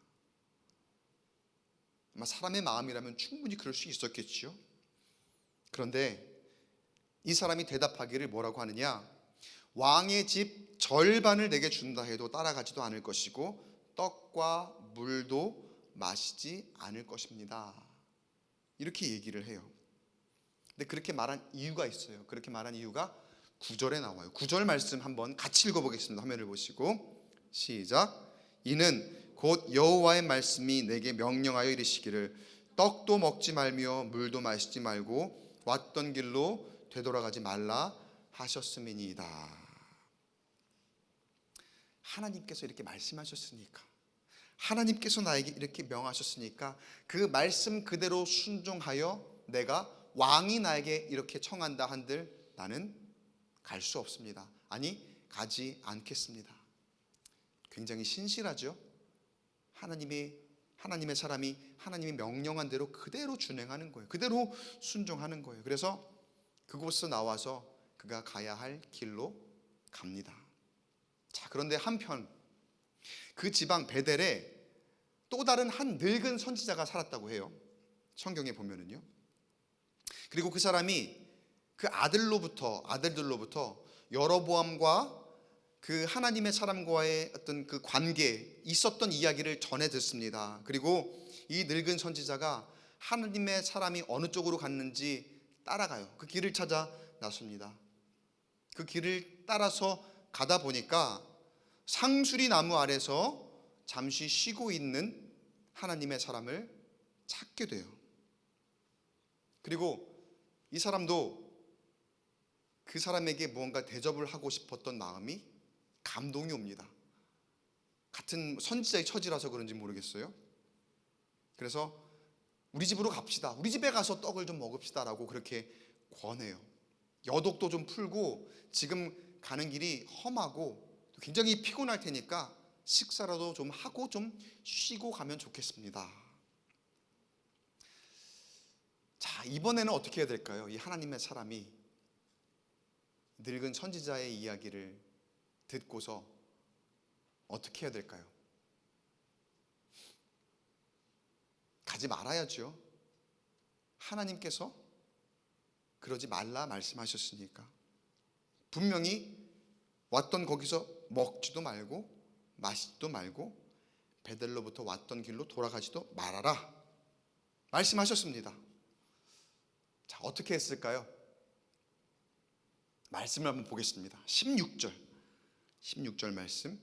Speaker 3: 아마 사람의 마음이라면 충분히 그럴 수 있었겠지요. 그런데 이 사람이 대답하기를 뭐라고 하느냐? 왕의 집 절반을 내게 준다 해도 따라가지도 않을 것이고 떡과 물도 마시지 않을 것입니다. 이렇게 얘기를 해요. 근데 그렇게 말한 이유가 있어요. 그렇게 말한 이유가 9절에 나와요. 9절 말씀 한번 같이 읽어보겠습니다. 화면을 보시고 시작. 이는 곧 여호와의 말씀이 내게 명령하여 이르시기를 떡도 먹지 말며 물도 마시지 말고 왔던 길로 되돌아가지 말라 하셨음이니이다. 하나님께서 이렇게 말씀하셨으니까, 하나님께서 나에게 이렇게 명하셨으니까 그 말씀 그대로 순종하여 내가 왕이 나에게 이렇게 청한다 한들 나는 갈 수 없습니다. 아니, 가지 않겠습니다. 굉장히 신실하죠. 하나님의 사람이 하나님이 명령한 대로 그대로 준행하는 거예요. 그대로 순종하는 거예요. 그래서 그곳에서 나와서 그가 가야 할 길로 갑니다. 자, 그런데 한편 그 지방 베델에 또 다른 한 늙은 선지자가 살았다고 해요. 성경에 보면은요. 그리고 그 사람이 그 아들들로부터 여로보암과 그 하나님의 사람과의 어떤 그 관계에 있었던 이야기를 전해 듣습니다. 그리고 이 늙은 선지자가 하나님의 사람이 어느 쪽으로 갔는지 따라가요. 그 길을 찾아 나섭니다. 그 길을 따라서 가다 보니까 상수리 나무 아래서 잠시 쉬고 있는 하나님의 사람을 찾게 돼요. 그리고 이 사람도 그 사람에게 무언가 대접을 하고 싶었던 마음이 감동이 옵니다. 같은 선지자의 처지라서 그런지 모르겠어요. 그래서 우리 집으로 갑시다. 우리 집에 가서 떡을 좀 먹읍시다 라고 그렇게 권해요. 여독도 좀 풀고 지금 가는 길이 험하고 굉장히 피곤할 테니까 식사라도 좀 하고 좀 쉬고 가면 좋겠습니다. 자, 이번에는 어떻게 해야 될까요? 이 하나님의 사람이 늙은 선지자의 이야기를 듣고서 어떻게 해야 될까요? 가지 말아야죠. 하나님께서 그러지 말라 말씀하셨으니까. 분명히 왔던 거기서 먹지도 말고 마시지도 말고 베델로부터 왔던 길로 돌아가지도 말아라 말씀하셨습니다. 자, 어떻게 했을까요? 말씀을 한번 보겠습니다. 16절 말씀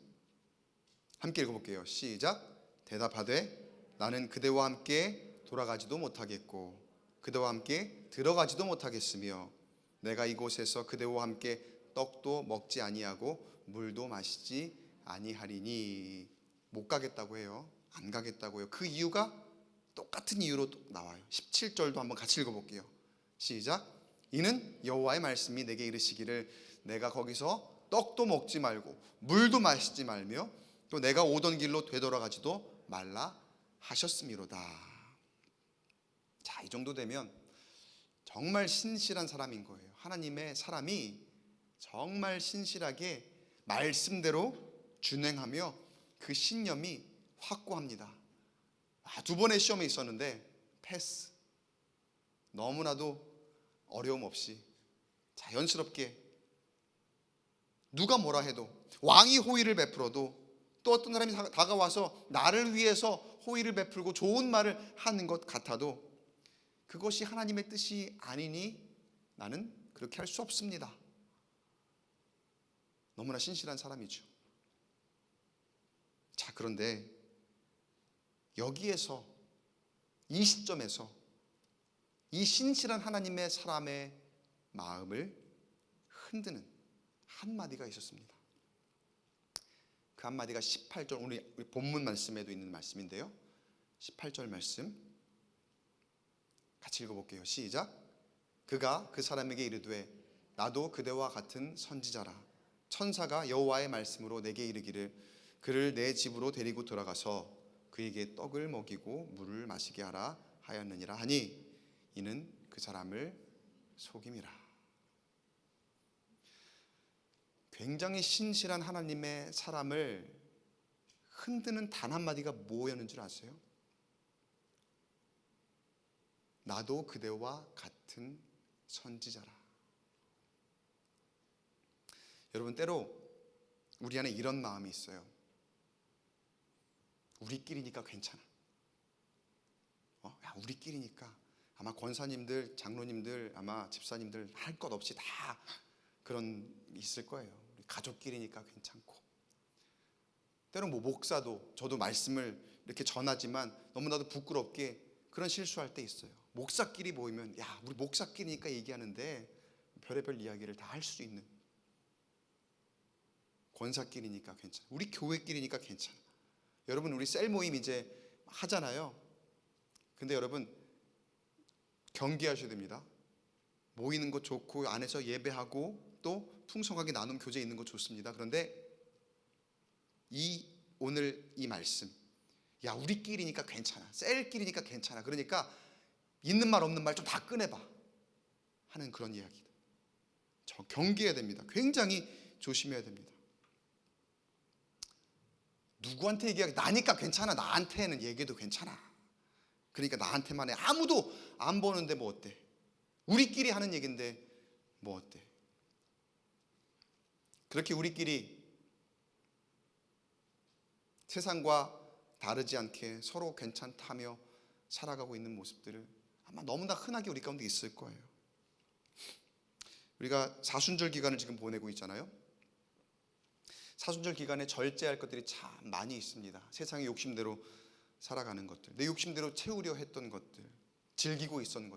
Speaker 3: 함께 읽어볼게요. 시작. 대답하되 나는 그대와 함께 돌아가지도 못하겠고 그대와 함께 들어가지도 못하겠으며 내가 이곳에서 그대와 함께 떡도 먹지 아니하고 물도 마시지 아니하리니. 못 가겠다고 해요. 안 가겠다고 해요. 그 이유가 똑같은 이유로 나와요. 17절도 한번 같이 읽어볼게요. 시작. 이는 여호와의 말씀이 내게 이르시기를 내가 거기서 떡도 먹지 말고 물도 마시지 말며 또 내가 오던 길로 되돌아가지도 말라 하셨음이로다. 자, 이 정도 되면 정말 신실한 사람인 거예요. 하나님의 사람이 정말 신실하게 말씀대로 준행하며 그 신념이 확고합니다. 두 번의 시험에 있었는데 패스. 너무나도 어려움 없이 자연스럽게 누가 뭐라 해도, 왕이 호의를 베풀어도, 또 어떤 사람이 다가와서 나를 위해서 호의를 베풀고 좋은 말을 하는 것 같아도 그것이 하나님의 뜻이 아니니 나는 그렇게 할 수 없습니다. 너무나 신실한 사람이죠. 자, 그런데 여기에서, 이 시점에서 이 신실한 하나님의 사람의 마음을 흔드는 한마디가 있었습니다. 그 한마디가 18절, 우리 본문 말씀에도 있는 말씀인데요, 18절 말씀 같이 읽어볼게요. 시작. 그가 그 사람에게 이르되 나도 그대와 같은 선지자라. 천사가 여호와의 말씀으로 내게 이르기를 그를 내 집으로 데리고 들어가서 그에게 떡을 먹이고 물을 마시게 하라 하였느니라 하니 이는 그 사람을 속임이라. 굉장히 신실한 하나님의 사람을 흔드는 단 한마디가 뭐였는 줄 아세요? 나도 그대와 같은 선지자라. 여러분, 때로 우리 안에 이런 마음이 있어요. 우리끼리니까 괜찮아. 야, 우리끼리니까 아마 권사님들, 장로님들, 아마 집사님들 할 것 없이 다 그런 있을 거예요. 우리 가족끼리니까 괜찮고. 때로 목사도, 저도 말씀을 이렇게 전하지만 너무나도 부끄럽게 그런 실수할 때 있어요. 목사끼리 모이면 야, 우리 목사끼리니까 얘기하는데 별의별 이야기를 다 할 수 있는, 권사끼리니까 괜찮아, 우리 교회끼리니까 괜찮아. 여러분, 우리 셀 모임 이제 하잖아요. 근데 여러분 경계하셔야 됩니다. 모이는 거 좋고 안에서 예배하고 또 풍성하게 나눔 교제 있는 거 좋습니다. 그런데 오늘 이 말씀, 야, 우리끼리니까 괜찮아, 셀끼리니까 괜찮아, 그러니까 있는 말 없는 말 좀 다 꺼내봐 하는 그런 이야기다. 저 경계해야 됩니다. 굉장히 조심해야 됩니다. 누구한테 얘기하기, 나니까 괜찮아, 나한테는 얘기해도 괜찮아, 그러니까 나한테만 해, 아무도 안 보는데 뭐 어때, 우리끼리 하는 얘기인데 뭐 어때. 그렇게 우리끼리 세상과 다르지 않게 서로 괜찮다며 살아가고 있는 모습들을 아마 너무나 흔하게 우리 가운데 있을 거예요. 우리가 사순절 기간을 지금 보내고 있잖아요. 사순절 기간에 절제할 것들이 참 많이 있습니다. 세상의 욕심대로 살아가는 것들, 내 욕심대로 채우려 했던 것들, 즐기고 있던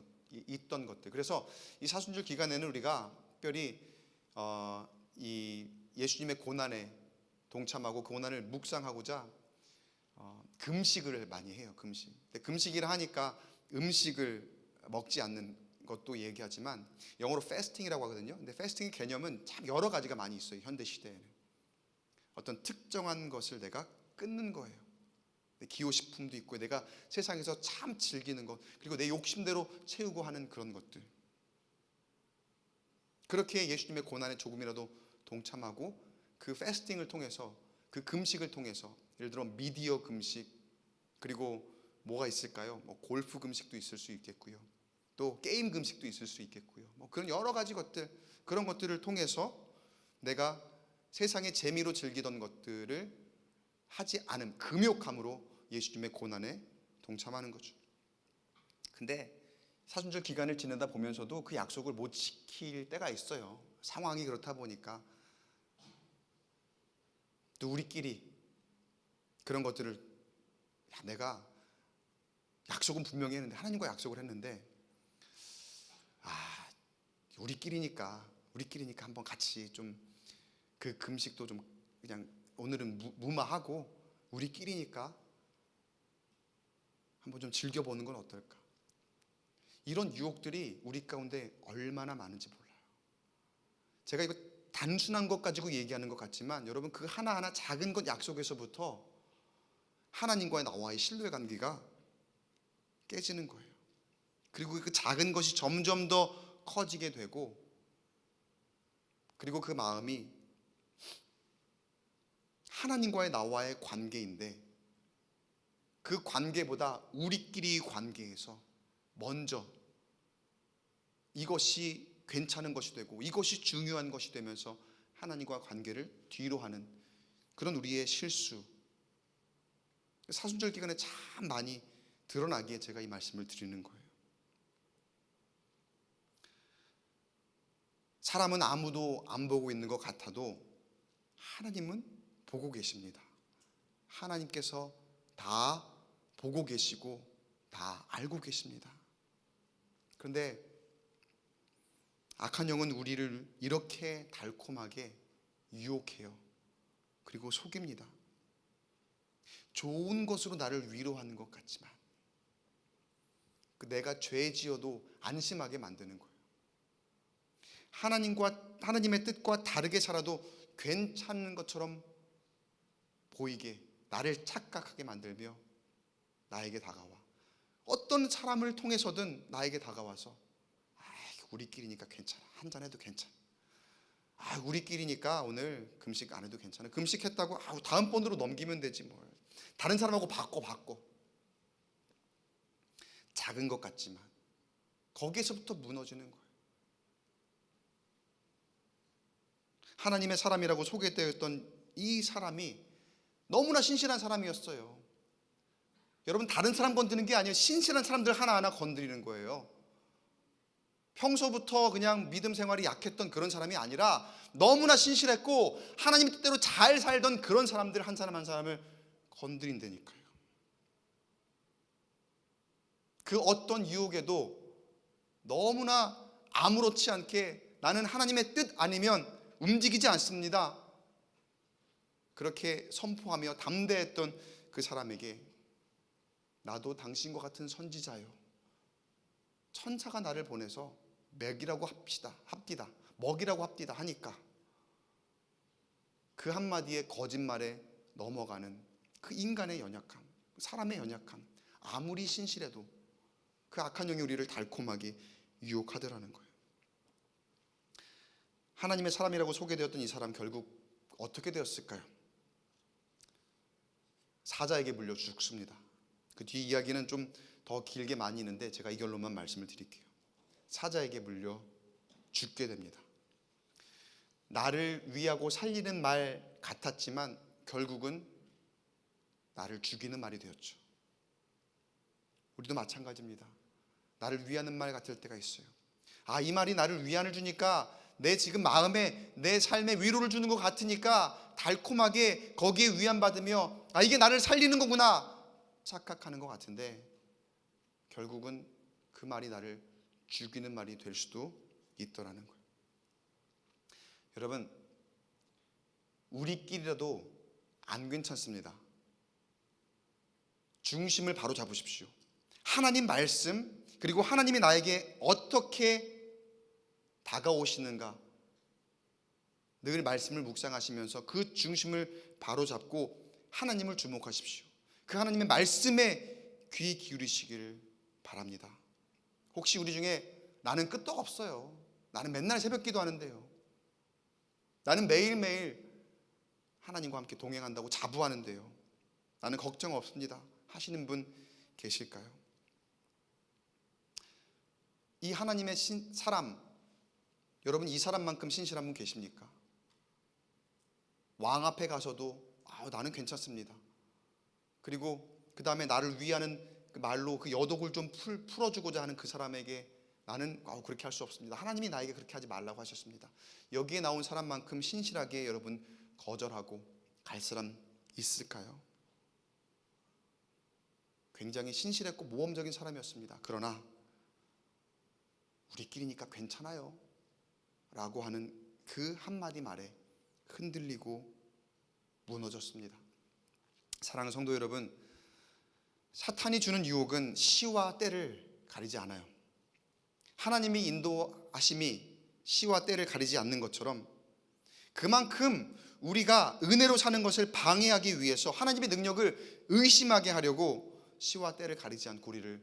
Speaker 3: 것들. 그래서 이 사순절 기간에는 우리가 특별히 이 예수님의 고난에 동참하고 그 고난을 묵상하고자 금식을 많이 해요. 금식. 근데 금식이라 하니까 음식을 먹지 않는 것도 얘기하지만 영어로 패스팅이라고 하거든요. 근데 패스팅의 개념은 참 여러 가지가 많이 있어요. 현대 시대에는 어떤 특정한 것을 내가 끊는 거예요. 기호식품도 있고 내가 세상에서 참 즐기는 것, 그리고 내 욕심대로 채우고 하는 그런 것들. 그렇게 예수님의 고난에 조금이라도 동참하고 그 패스팅을 통해서, 그 금식을 통해서, 예를 들어 미디어 금식, 그리고 뭐가 있을까요? 뭐 골프 금식도 있을 수 있겠고요, 또 게임 금식도 있을 수 있겠고요, 뭐 그런 여러 가지 것들, 그런 것들을 통해서 내가 세상의 재미로 즐기던 것들을 하지 않음, 금욕함으로 예수님의 고난에 동참하는 거죠. 근데 사순절 기간을 지내다 보면서도 그 약속을 못 지킬 때가 있어요. 상황이 그렇다 보니까. 또 우리끼리 그런 것들을, 야, 내가 약속은 분명히 했는데, 하나님과 약속을 했는데, 우리끼리니까 한번 같이 좀 그 금식도 좀 그냥 오늘은 무마하고 우리끼리니까 한번 좀 즐겨보는 건 어떨까. 이런 유혹들이 우리 가운데 얼마나 많은지 몰라요. 제가 이거 단순한 것 가지고 얘기하는 것 같지만 여러분, 그 하나하나 작은 것 약속에서부터 하나님과의 나와의 신뢰 관계가 깨지는 거예요. 그리고 그 작은 것이 점점 더 커지게 되고, 그리고 그 마음이 하나님과의 나와의 관계인데 그 관계보다 우리끼리 관계에서 먼저 이것이 괜찮은 것이 되고 이것이 중요한 것이 되면서 하나님과 관계를 뒤로 하는 그런 우리의 실수, 사순절 기간에 참 많이 드러나기에 제가 이 말씀을 드리는 거예요. 사람은 아무도 안 보고 있는 것 같아도 하나님은 보고 계십니다. 하나님께서 다 보고 계시고 다 알고 계십니다. 그런데 악한 영은 우리를 이렇게 달콤하게 유혹해요. 그리고 속입니다. 좋은 것으로 나를 위로하는 것 같지만 내가 죄 지어도 안심하게 만드는 거예요. 하나님의 뜻과 다르게 살아도 괜찮은 것처럼 보이게 나를 착각하게 만들며 나에게 다가와, 어떤 사람을 통해서든 나에게 다가와서 우리끼리니까 괜찮아, 한잔해도 괜찮아, 우리끼리니까 오늘 금식 안 해도 괜찮아, 금식했다고 다음번으로 넘기면 되지 뭘, 다른 사람하고 바꿔. 작은 것 같지만 거기에서부터 무너지는 거예요. 하나님의 사람이라고 소개되었던 이 사람이 너무나 신실한 사람이었어요. 여러분, 다른 사람 건드리는 게 아니에요. 신실한 사람들 하나하나 건드리는 거예요. 평소부터 그냥 믿음 생활이 약했던 그런 사람이 아니라 너무나 신실했고 하나님 뜻대로 잘 살던 그런 사람들 한 사람 한 사람을 건드린다니까요. 그 어떤 유혹에도 너무나 아무렇지 않게 나는 하나님의 뜻 아니면 움직이지 않습니다, 그렇게 선포하며 담대했던 그 사람에게 나도 당신과 같은 선지자요, 천사가 나를 보내서 먹이라고 합디다 하니까 그 한마디의 거짓말에 넘어가는 그 인간의 연약함, 사람의 연약함, 아무리 신실해도 그 악한 영이 우리를 달콤하게 유혹하더라는 거예요. 하나님의 사람이라고 소개되었던 이 사람 결국 어떻게 되었을까요? 사자에게 물려 죽습니다. 그 뒤 이야기는 좀 더 길게 많이 있는데 제가 이 결론만 말씀을 드릴게요. 사자에게 물려 죽게 됩니다. 나를 위하고 살리는 말 같았지만 결국은 나를 죽이는 말이 되었죠. 우리도 마찬가지입니다. 나를 위하는 말 같을 때가 있어요. 이 말이 나를 위안을 주니까 내 지금 마음에 내 삶에 위로를 주는 것 같으니까 달콤하게 거기에 위안받으며 이게 나를 살리는 거구나 착각하는 것 같은데 결국은 그 말이 나를 죽이는 말이 될 수도 있더라는 거예요. 여러분, 우리끼리라도 안 괜찮습니다. 중심을 바로 잡으십시오. 하나님 말씀, 그리고 하나님이 나에게 어떻게 다가오시는가 늘 말씀을 묵상하시면서 그 중심을 바로 잡고 하나님을 주목하십시오. 그 하나님의 말씀에 귀 기울이시기를 바랍니다. 혹시 우리 중에 나는 끄떡 없어요, 나는 맨날 새벽 기도하는데요, 나는 매일매일 하나님과 함께 동행한다고 자부하는데요, 나는 걱정 없습니다 하시는 분 계실까요? 이 하나님의 사람, 여러분 이 사람만큼 신실한 분 계십니까? 왕 앞에 가서도 나는 괜찮습니다, 그리고 그 다음에 나를 위하는 그 말로 그 여독을 좀 풀어주고자 하는 그 사람에게 나는 그렇게 할 수 없습니다, 하나님이 나에게 그렇게 하지 말라고 하셨습니다. 여기에 나온 사람만큼 신실하게 여러분 거절하고 갈 사람 있을까요? 굉장히 신실했고 모험적인 사람이었습니다. 그러나 우리끼리니까 괜찮아요 라고 하는 그 한마디 말에 흔들리고 무너졌습니다. 사랑하는 성도 여러분, 사탄이 주는 유혹은 시와 때를 가리지 않아요. 하나님이 인도하심이 시와 때를 가리지 않는 것처럼 그만큼 우리가 은혜로 사는 것을 방해하기 위해서 하나님의 능력을 의심하게 하려고 시와 때를 가리지 않고 우리를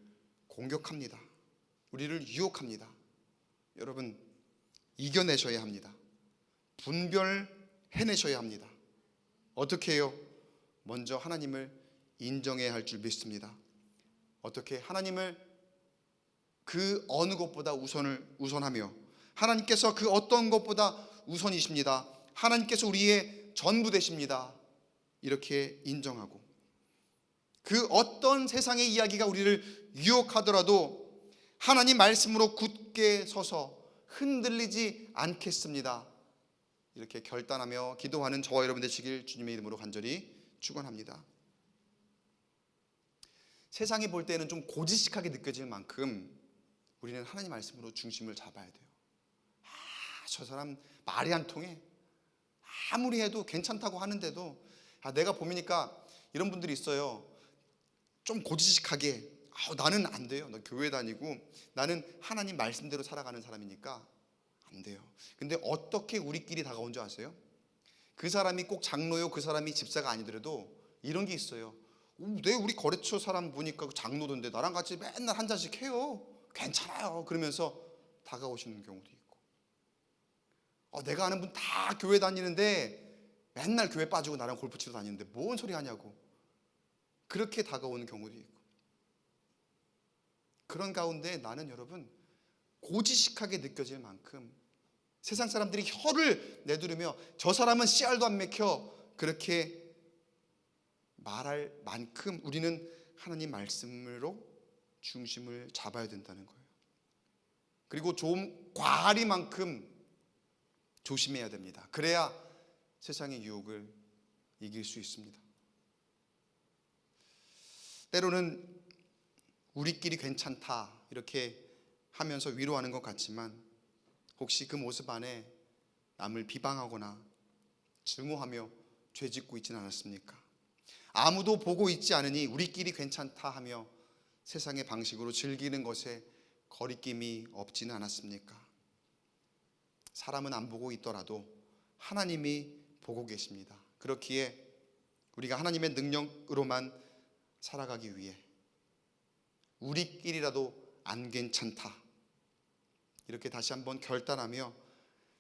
Speaker 3: 공격합니다. 우리를 유혹합니다. 여러분, 이겨내셔야 합니다. 분별해내셔야 합니다. 어떻게 해요? 먼저 하나님을 인정해야 할 줄 믿습니다. 어떻게? 하나님을 그 어느 것보다 우선하며 하나님께서 그 어떤 것보다 우선이십니다. 하나님께서 우리의 전부 되십니다. 이렇게 인정하고, 그 어떤 세상의 이야기가 우리를 유혹하더라도 하나님 말씀으로 굳게 서서 흔들리지 않겠습니다. 이렇게 결단하며 기도하는 저와 여러분 되시길 주님의 이름으로 간절히 축원합니다. 세상이 볼 때는 좀 고지식하게 느껴질 만큼 우리는 하나님 말씀으로 중심을 잡아야 돼요. 저 사람 말이 안 통해. 아무리 해도 괜찮다고 하는데도 내가 보니까 이런 분들이 있어요. 좀 고지식하게 나는 안 돼요. 나 교회 다니고 나는 하나님 말씀대로 살아가는 사람이니까 안 돼요. 근데 어떻게 우리끼리 다가온 줄 아세요? 그 사람이 꼭 장로요, 그 사람이 집사가 아니더라도 이런 게 있어요. 내 우리 거래처 사람 보니까 장로던데 나랑 같이 맨날 한 잔씩 해요. 괜찮아요. 그러면서 다가오시는 경우도 있고, 내가 아는 분 다 교회 다니는데 맨날 교회 빠지고 나랑 골프 치러 다니는데 뭔 소리 하냐고 그렇게 다가오는 경우도 있고, 그런 가운데 나는 여러분 고지식하게 느껴질 만큼 세상 사람들이 혀를 내두르며 저 사람은 씨알도 안 맥혀 그렇게 말할 만큼 우리는 하나님 말씀으로 중심을 잡아야 된다는 거예요. 그리고 좀 과하리만큼 조심해야 됩니다. 그래야 세상의 유혹을 이길 수 있습니다. 때로는 우리끼리 괜찮다 이렇게 하면서 위로하는 것 같지만 혹시 그 모습 안에 남을 비방하거나 증오하며 죄짓고 있지는 않았습니까? 아무도 보고 있지 않으니 우리끼리 괜찮다 하며 세상의 방식으로 즐기는 것에 거리낌이 없지는 않았습니까? 사람은 안 보고 있더라도 하나님이 보고 계십니다. 그렇기에 우리가 하나님의 능력으로만 살아가기 위해 우리끼리라도 안 괜찮다 이렇게 다시 한번 결단하며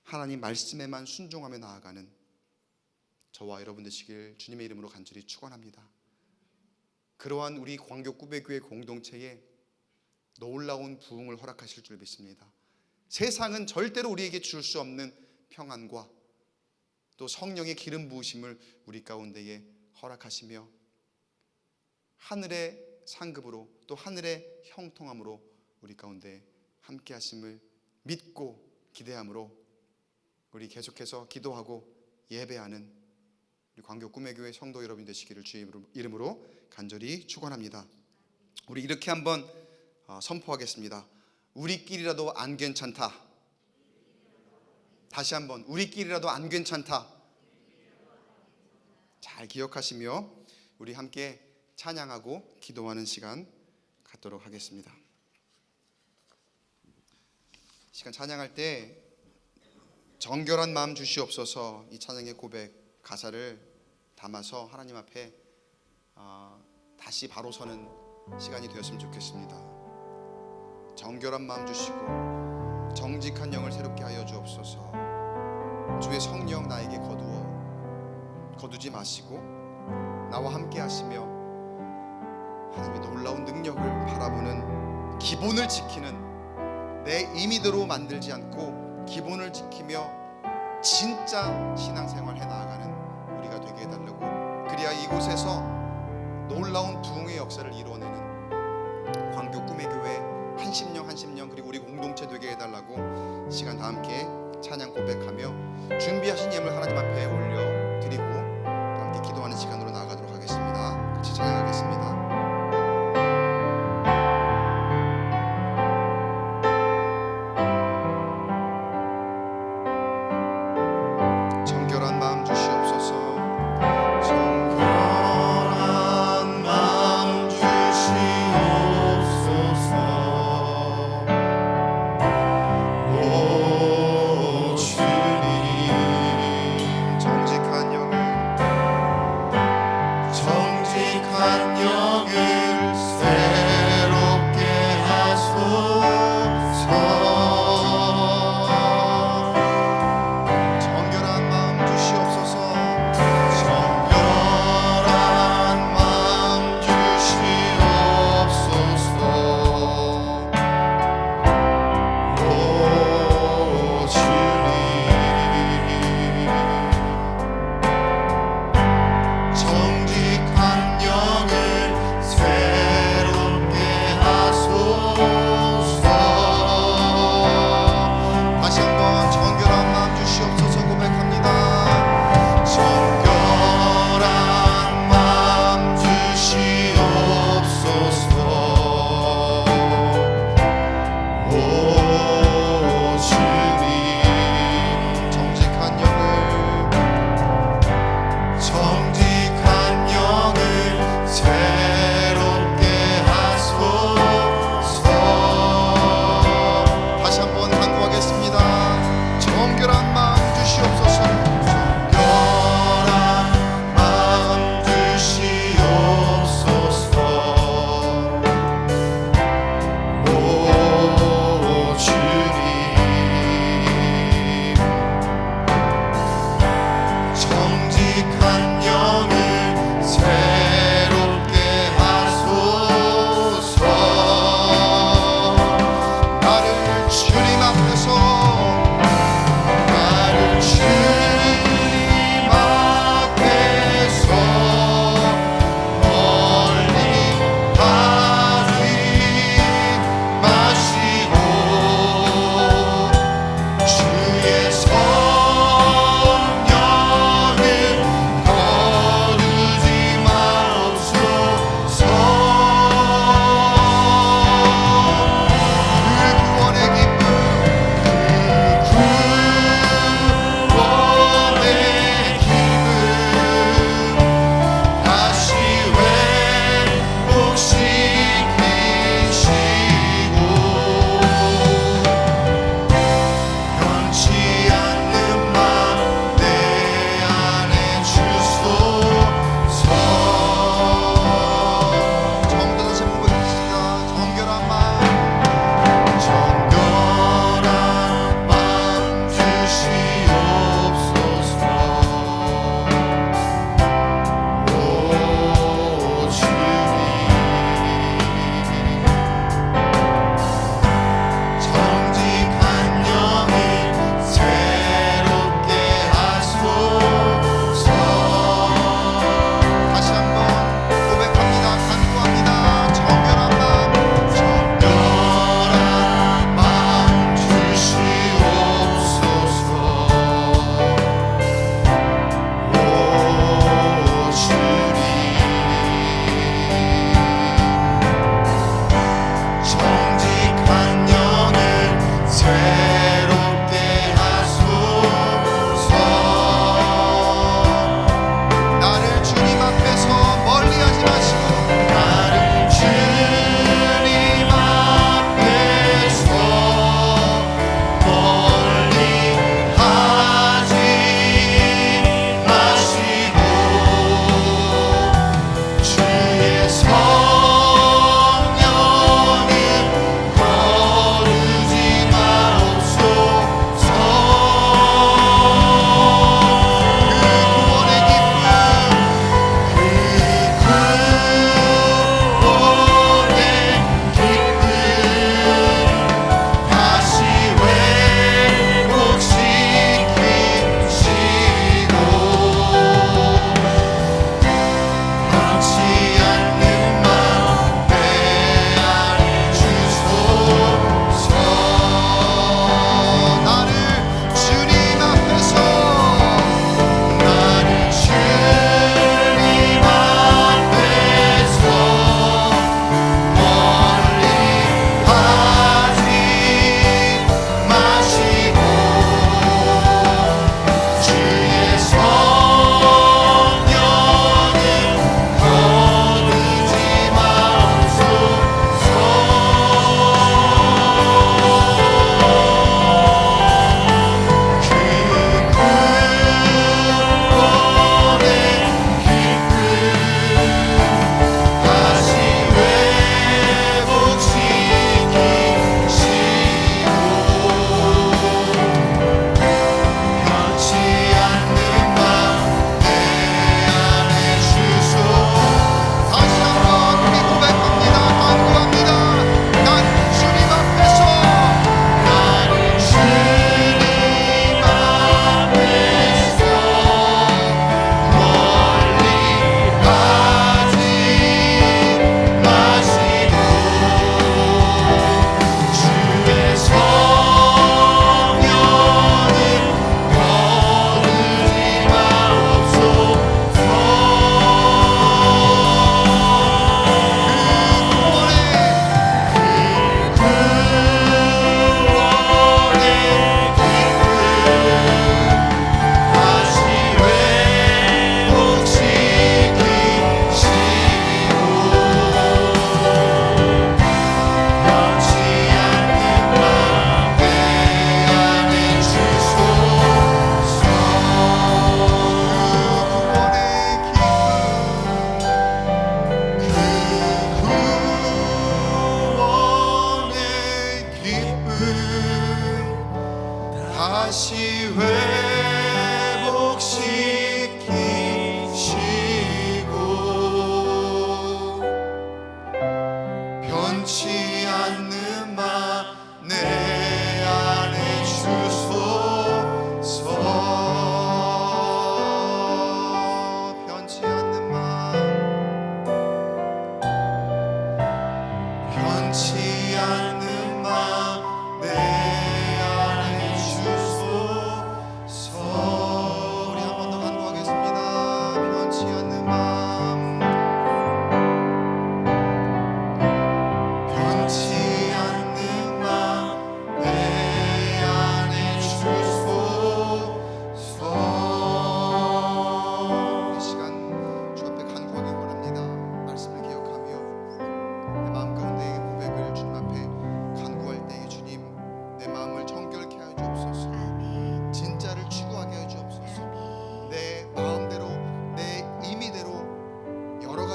Speaker 3: 하나님 말씀에만 순종하며 나아가는 저와 여러분 되시길 주님의 이름으로 간절히 축원합니다. 그러한 우리 광교 꾸베교회 공동체에 놀라운 부흥을 허락하실 줄 믿습니다. 세상은 절대로 우리에게 줄 수 없는 평안과 또 성령의 기름 부으심을 우리 가운데에 허락하시며 하늘의 상급으로 또 하늘의 형통함으로 우리 가운데 함께 하심을 믿고 기대함으로 우리 계속해서 기도하고 예배하는 우리 광교 꿈의 교회 성도 여러분 되시기를 주의 이름으로 간절히 축원합니다. 우리 이렇게 한번 선포하겠습니다. 우리끼리라도 안 괜찮다. 다시 한번 우리끼리라도 안 괜찮다. 잘 기억하시며 우리 함께 찬양하고 기도하는 시간 갖도록 하겠습니다. 시간 찬양할 때 정결한 마음 주시옵소서 이 찬양의 고백 가사를 담아서 하나님 앞에 다시 바로 서는 시간이 되었으면 좋겠습니다. 정결한 마음 주시고 정직한 영을 새롭게 하여 주옵소서. 주의 성령 나에게 거두지 마시고 나와 함께 하시며 하나님의 놀라운 능력을 바라보는 기본을 지키는 내 임의대로 만들지 않고 기본을 지키며 진짜 신앙생활 해나가는 우리가 되게 해달라고, 그래야 이곳에서 놀라운 부흥의 역사를 이루어내는 광교 꿈의 교회 한심령 그리고 우리 공동체 되게 해달라고 시간 다 함께 찬양 고백하며 준비하신 예물 하나님 앞에 올려드리고 함께 기도하는 시간으로 나아가도록 하겠습니다. 같이 찬양하겠습니다. 정직한 영을 새롭게 하소서. 정결한 마음 주시옵소서. 정결한 마음 주시옵소서. 오 주님, 정직한 영을 새롭게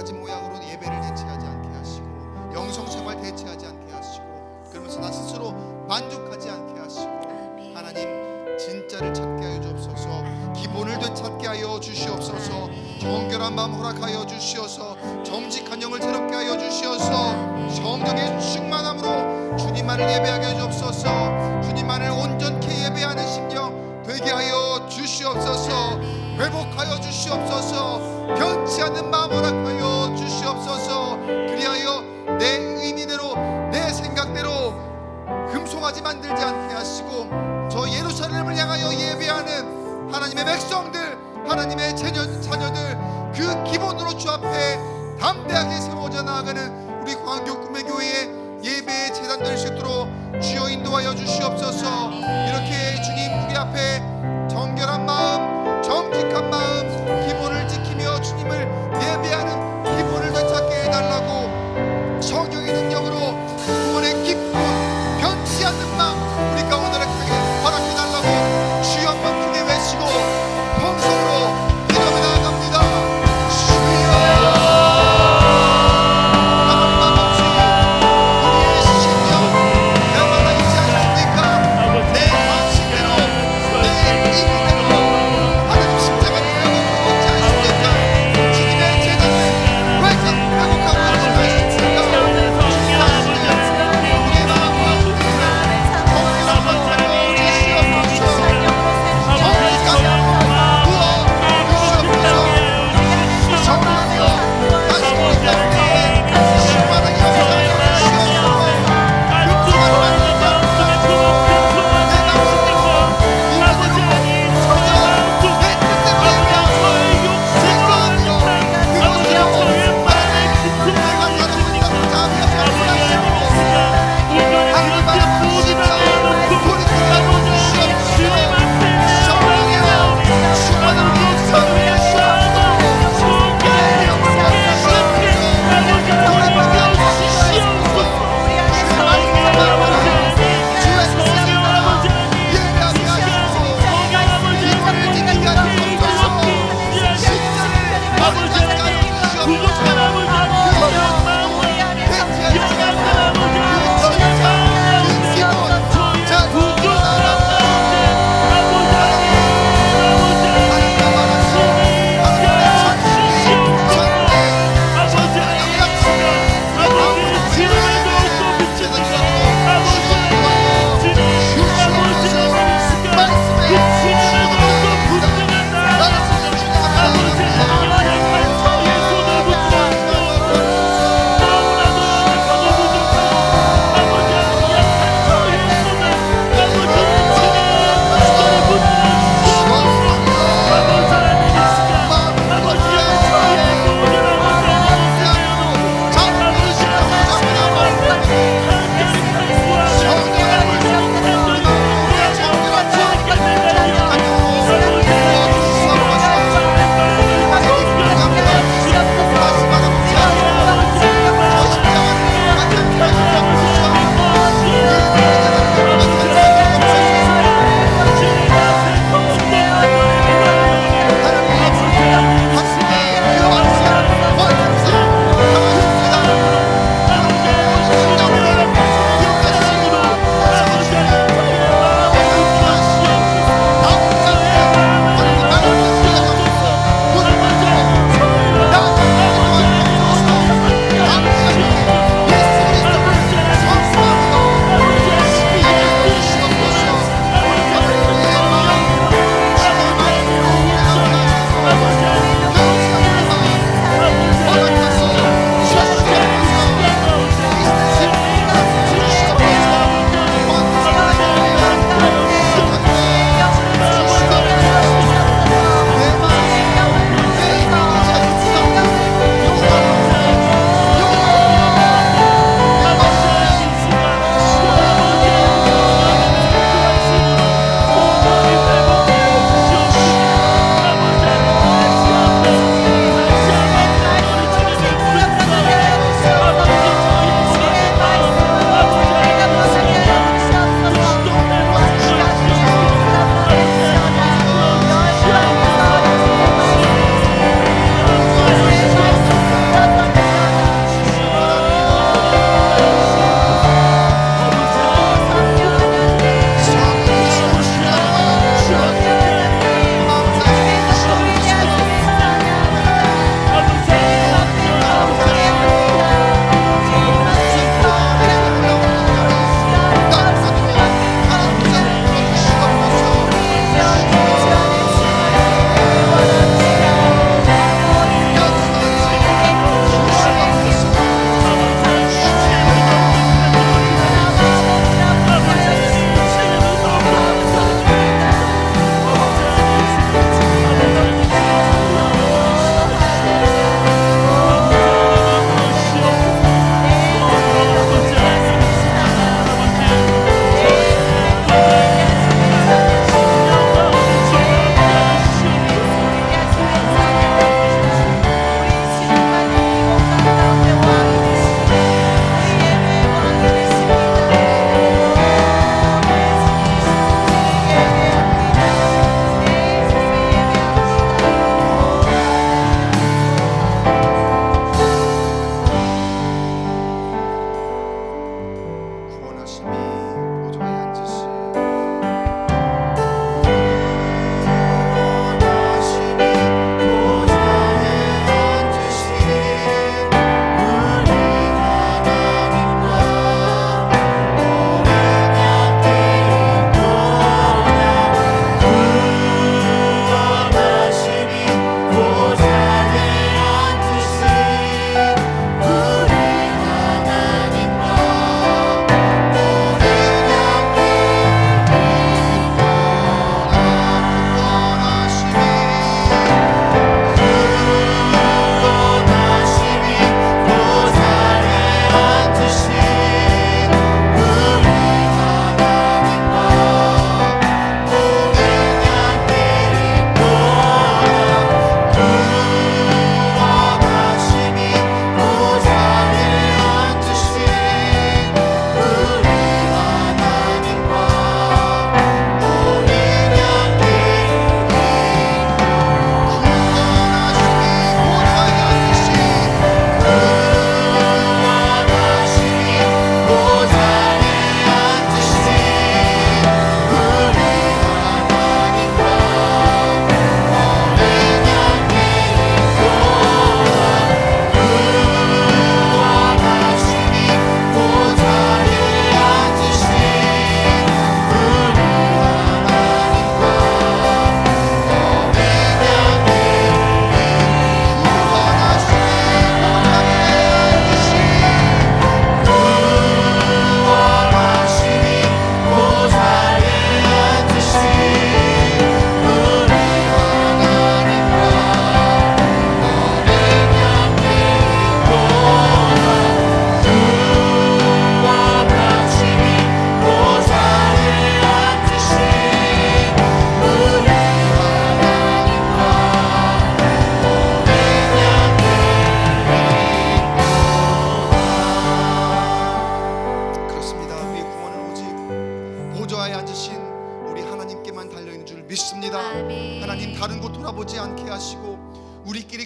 Speaker 3: 가지 모양으로 예배를 대체하지 않게 하시고 영성생활 대체하지 않게 하시고 그러면서 나 스스로 만족하지 않게 하시고
Speaker 2: 아멘.
Speaker 3: 하나님 진짜를 찾게 하여 주옵소서. 기본을 되찾게 하여 주시옵소서. 정결한 마음 허락하여 주시어서 정직한 영을 새롭게 하여 주시어서 성령의 충만함으로 주님만을 예배하게 하여 주옵소서. 주님만을 온전케 예배하는 심령 되게 하여 주시옵소서. 회복하여 주시옵소서. 변치 않는 마음 허락하여 주시옵소서. 그리하여 내 의미대로 내 생각대로 금송아지 만들지 않게 하시고 저 예루살렘을 향하여 예배하는 하나님의 백성들, 하나님의 자녀들 그 기본으로 주 앞에 담대하게 세워져 나아가는 우리 광교 꿈의 교회의 예배의 재단 될 수 있도록 주여 인도하여 주시옵소서. 이렇게 주님 우리 앞에 정결한 마음, 정직한 마음, 기본을 지키며 주님을 예배하는 기본을 되찾게 해달라고 성령의 능력으로 구원의 기쁨, 변치 않는 마음 우리 가운데 허락해달라고 주여 한번 크게 외치고 통성으로 기도해 나아갑니다. 주여 나만없이 우리의 심령 날마다 있지 않습니까? 내 방식대로 내 의지대로 하나님 십자가를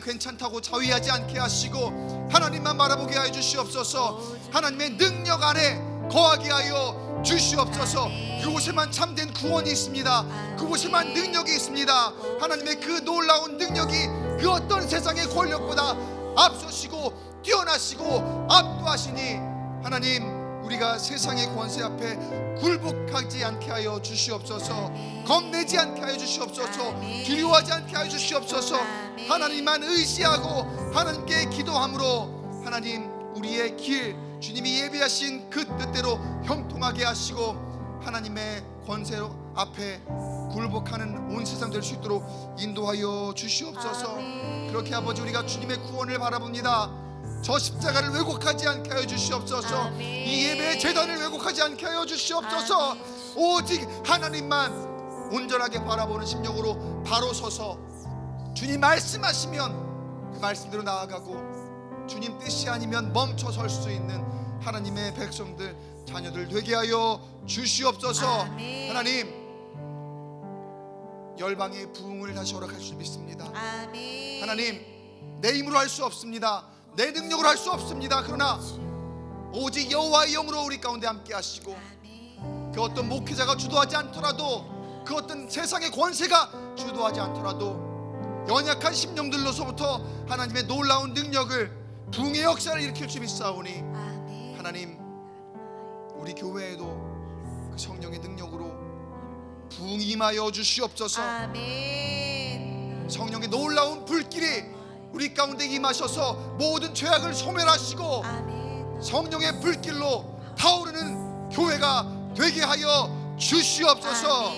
Speaker 3: 괜찮다고 자위하지 않게 하시고 하나님만 바라보게 하여 주시옵소서. 하나님의 능력 안에 거하게 하여 주시옵소서. 그곳에만 참된 구원이 있습니다. 그곳에만 능력이 있습니다. 하나님의 그 놀라운 능력이 그 어떤 세상의 권력보다 앞서시고 뛰어나시고 압도하시니 하나님, 우리가 세상의 권세 앞에 굴복하지 않게 하여 주시옵소서. 겁내지 않게 하여 주시옵소서. 두려워하지 않게 하여 주시옵소서. 하나님만 의지하고 하나님께 기도함으로 하나님, 우리의 길, 주님이 예비하신 그 뜻대로 형통하게 하시고 하나님의 권세 앞에 굴복하는 온 세상 될 수 있도록 인도하여 주시옵소서. 그렇게 아버지, 우리가 주님의 구원을 바라봅니다. 저 십자가를 왜곡하지 않게 하여 주시옵소서. 이 예배의 재단을 왜곡하지 않게 하여 주시옵소서. 오직 하나님만 온전하게 바라보는 심령으로 바로 서서 주님 말씀하시면 그 말씀대로 나아가고 주님 뜻이 아니면 멈춰 설 수 있는 하나님의 백성들, 자녀들 되게 하여 주시옵소서. 하나님, 열방의 부흥을 다시 허락할 줄 믿습니다. 하나님, 내 힘으로 할 수 없습니다. 내 능력으로 할 수 없습니다. 그러나 오직 여호와의 영으로 우리 가운데 함께 하시고, 그 어떤 목회자가 주도하지 않더라도, 그 어떤 세상의 권세가 주도하지 않더라도 연약한 심령들로서부터 하나님의 놀라운 능력을, 부흥의 역사를 일으킬 줄 믿사오니 하나님, 우리 교회에도 그 성령의 능력으로 부흥이 임하여 주시옵소서. 성령의 놀라운 불길이 우리 가운데 임하셔서 모든 죄악을 소멸하시고 성령의 불길로 타오르는 교회가 되게 하여 주시옵소서.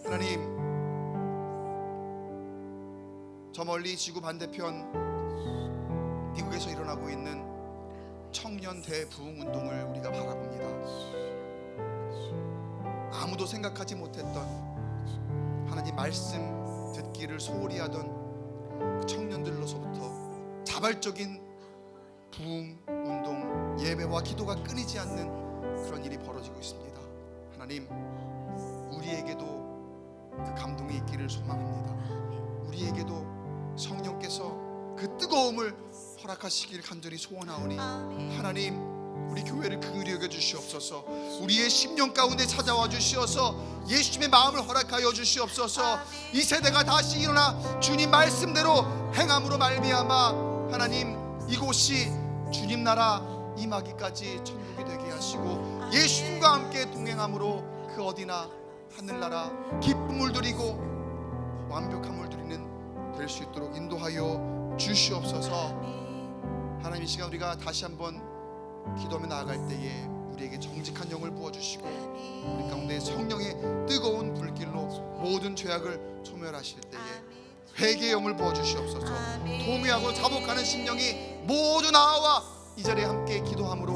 Speaker 3: 하나님, 저 멀리 지구 반대편 미국에서 일어나고 있는 청년 대부흥 운동을 우리가 바라봅니다. 아무도 생각하지 못했던, 하나님 말씀 듣기를 소홀히 하던 그 청년들로서부터 자발적인 부흥 운동, 예배와 기도가 끊이지 않는 그런 일이 벌어지고 있습니다. 하나님, 우리에게도 그 감동이 있기를 소망합니다. 우리에게도 성령께서 그 뜨거움을 허락하시길 간절히 소원하오니 하나님, 우리 교회를 긍휼히 여겨 주시옵소서. 우리의 심령 가운데 찾아와 주시어서 예수님의 마음을 허락하여 주시옵소서. 이 세대가 다시 일어나 주님 말씀대로 행함으로 말미암아 하나님, 이곳이 주님 나라 임하기까지 천국이 되게 하시고 예수님과 함께 동행함으로 그 어디나 하늘나라 기쁨을 누리고 완벽함을 누리는 될 수 있도록 인도하여 주시옵소서. 하나님, 이 시간 우리가 다시 한번 기도하며 나아갈 때에 우리에게 정직한 영을 부어주시고 우리 가운데 성령의 뜨거운 불길로 모든 죄악을 소멸하실 때에 회개의 영을 부어주시옵소서. 도미하고 자복하는 심령이 모두 나와 이 자리에 함께 기도함으로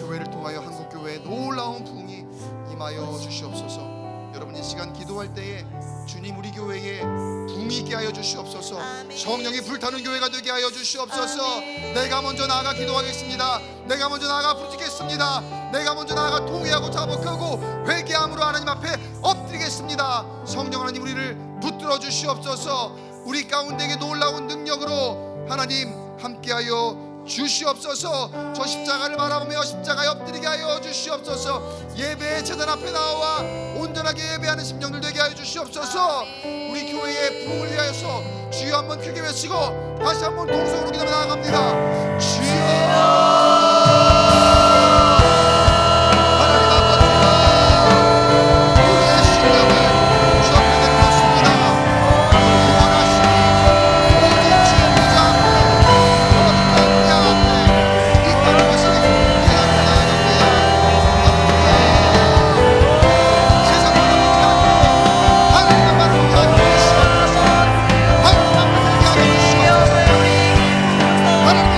Speaker 3: 교회를 통하여 한국교회의 놀라운 부흥이 임하여 주시옵소서. 여러분, 이 시간 기도할 때에 주님, 우리 교회에 부흥이 있게 하여 주시옵소서. 성령이 불타는 교회가 되게 하여 주시옵소서. 내가 먼저 나아가 기도하겠습니다. 내가 먼저 나아가 부르짖겠습니다. 내가 먼저 나아가 통회하고 자복하고 회개함으로 하나님 앞에 엎드리겠습니다. 성령 하나님, 우리를 붙들어 주시옵소서. 우리 가운데에 놀라운 능력으로 하나님 함께하여 주시옵소서. 저 십자가를 바라보며 십자가에 엎드리게 하여 주시옵소서. 예배의 제단 앞에 나와 온전하게 예배하는 심령들 되게 하여 주시옵소서. 우리 교회의 부흥을 위하여서 주여 한번 크게 외치고 다시 한번 동성으로 기도하며 나아갑니다. 주여, 하나님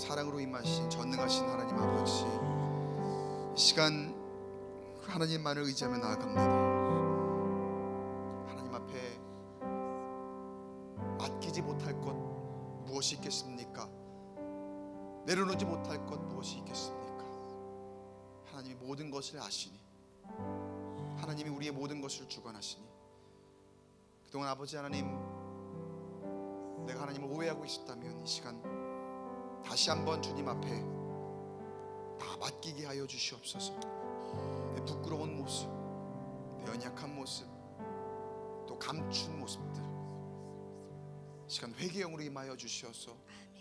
Speaker 3: 사랑으로 임하신 전능하신 하나님 아버지, 이 시간 하나님만을 의지하며 나아갑니다. 하나님 앞에 맡기지 못할 것 무엇이 있겠습니까? 내려놓지 못할 것 무엇이 있겠습니까? 하나님이 모든 것을 아시니, 하나님이 우리의 모든 것을 주관하시니, 그동안 아버지 하나님, 내가 하나님을 오해하고 있었다면 이 시간 다시 한번 주님 앞에 다 맡기게 하여 주시옵소서. 내 부끄러운 모습, 내 연약한 모습, 또 감춘 모습들, 이 시간 회개형으로 임하여 주시어서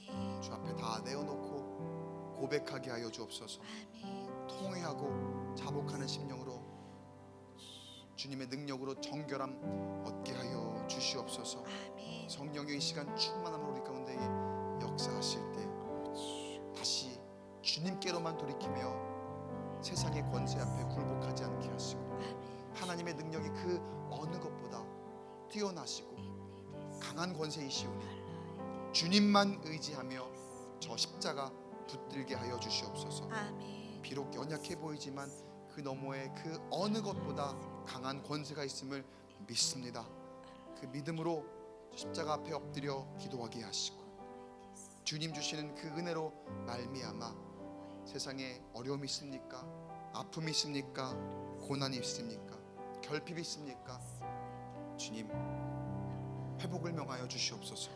Speaker 2: 아멘.
Speaker 3: 주 앞에 다 내어놓고 고백하게 하여 주옵소서.
Speaker 2: 아멘.
Speaker 3: 통회하고 자복하는 심령으로 주님의 능력으로 정결함 얻게 하여 주시옵소서.
Speaker 2: 아멘.
Speaker 3: 성령의 이 시간 충만함으로 우리 가운데 역사하실 때 다시 주님께로만 돌이키며 세상의 권세 앞에 굴복하지 않게 하시고,
Speaker 2: 아멘.
Speaker 3: 하나님의 능력이 그 어느 것보다 뛰어나시고 강한 권세이시오니 주님만 의지하며 저 십자가 붙들게 하여 주시옵소서.
Speaker 2: 아멘.
Speaker 3: 비록 연약해 보이지만 그 너머에 그 어느 것보다 강한 권세가 있음을 믿습니다. 그 믿음으로 십자가 앞에 엎드려 기도하게 하시고, 주님 주시는 그 은혜로 말미암아 세상에 어려움이 있습니까? 아픔이 있습니까? 고난이 있습니까? 결핍이 있습니까? 주님, 회복을 명하여 주시옵소서.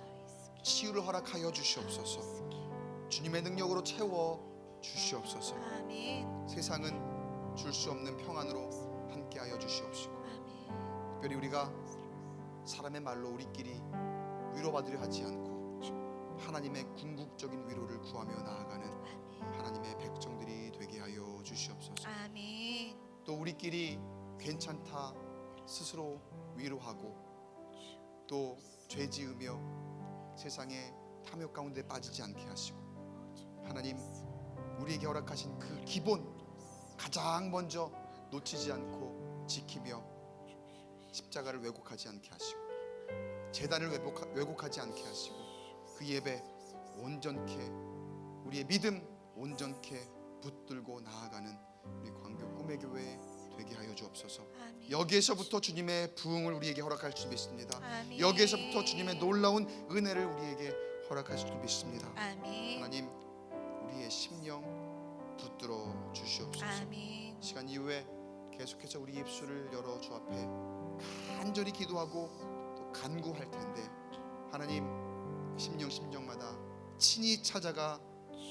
Speaker 3: 치유를 허락하여 주시옵소서. 주님의 능력으로 채워 주시옵소서.
Speaker 2: 아멘.
Speaker 3: 세상은 줄 수 없는 평안으로 함께하여 주시옵시고,
Speaker 2: 아멘.
Speaker 3: 특별히 우리가 사람의 말로 우리끼리 위로받으려 하지 않고 하나님의 궁극적인 위로를 구하며 나아가는 하나님의 백성들이 되게 하여 주시옵소서.
Speaker 2: 아멘.
Speaker 3: 또 우리끼리 괜찮다 스스로 위로하고 또 죄 지으며 세상의 탐욕 가운데 빠지지 않게 하시고, 하나님 우리에게 허락하신 그 기본 가장 먼저 놓치지 않고 지키며 십자가를 왜곡하지 않게 하시고 제단을 왜곡하지 않게 하시고 그 예배 온전케, 우리의 믿음 온전케 붙들고 나아가는 우리 광교 꿈의 교회 되게 하여 주옵소서.
Speaker 2: 아멘.
Speaker 3: 여기에서부터 주님의 부흥을 우리에게 허락할 줄 믿습니다.
Speaker 2: 아멘.
Speaker 3: 여기에서부터 주님의 놀라운 은혜를 우리에게 허락하실 줄 믿습니다.
Speaker 2: 아멘.
Speaker 3: 하나님 우리의 심령 붙들어 주시옵소서.
Speaker 2: 아멘.
Speaker 3: 시간 이후에 계속해서 우리 입술을 열어 주 앞에 간절히 기도하고 또 간구할 텐데, 하나님 심령마다 친히 찾아가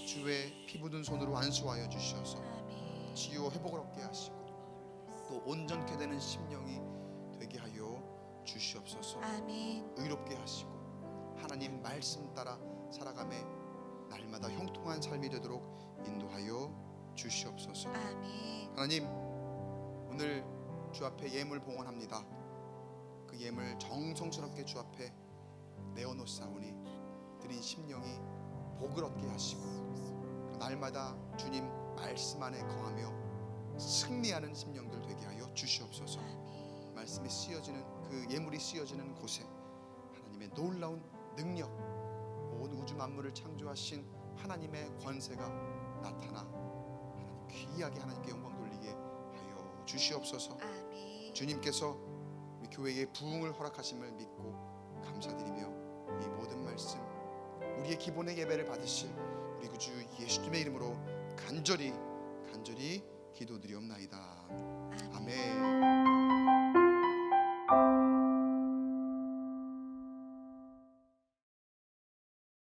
Speaker 3: 주의 피 묻은 손으로 안수하여 주셔서
Speaker 2: 아멘.
Speaker 3: 치유와 회복을 얻게 하시고 또 온전케 되는 심령이 되게 하여 주시옵소서.
Speaker 2: 아멘.
Speaker 3: 의롭게 하시고 하나님 말씀 따라 살아가며 날마다 형통한 삶이 되도록 인도하여 주시옵소서.
Speaker 2: 아멘.
Speaker 3: 하나님 오늘 주 앞에 예물 봉헌합니다. 그 예물 정성스럽게 주 앞에 내어놓사오니 드린 심령이 복을 얻게 하시고 날마다 주님 말씀 안에 거하며 승리하는 심령들 되게 하여 주시옵소서.
Speaker 2: 아멘.
Speaker 3: 말씀이 쓰여지는 그 예물이 쓰여지는 곳에 하나님의 놀라운 능력, 온 우주 만물을 창조하신 하나님의 권세가 나타나 하나님 귀하게 하나님께 영광 돌리게 하여 주시옵소서.
Speaker 2: 아멘.
Speaker 3: 주님께서 우리 교회의 부흥을 허락하심을 믿고 감사드리며 이 모든 말씀 우리의 기본의 예배를 받으실 우리 구주 예수님의 이름으로 간절히 기도드리옵나이다. 아멘.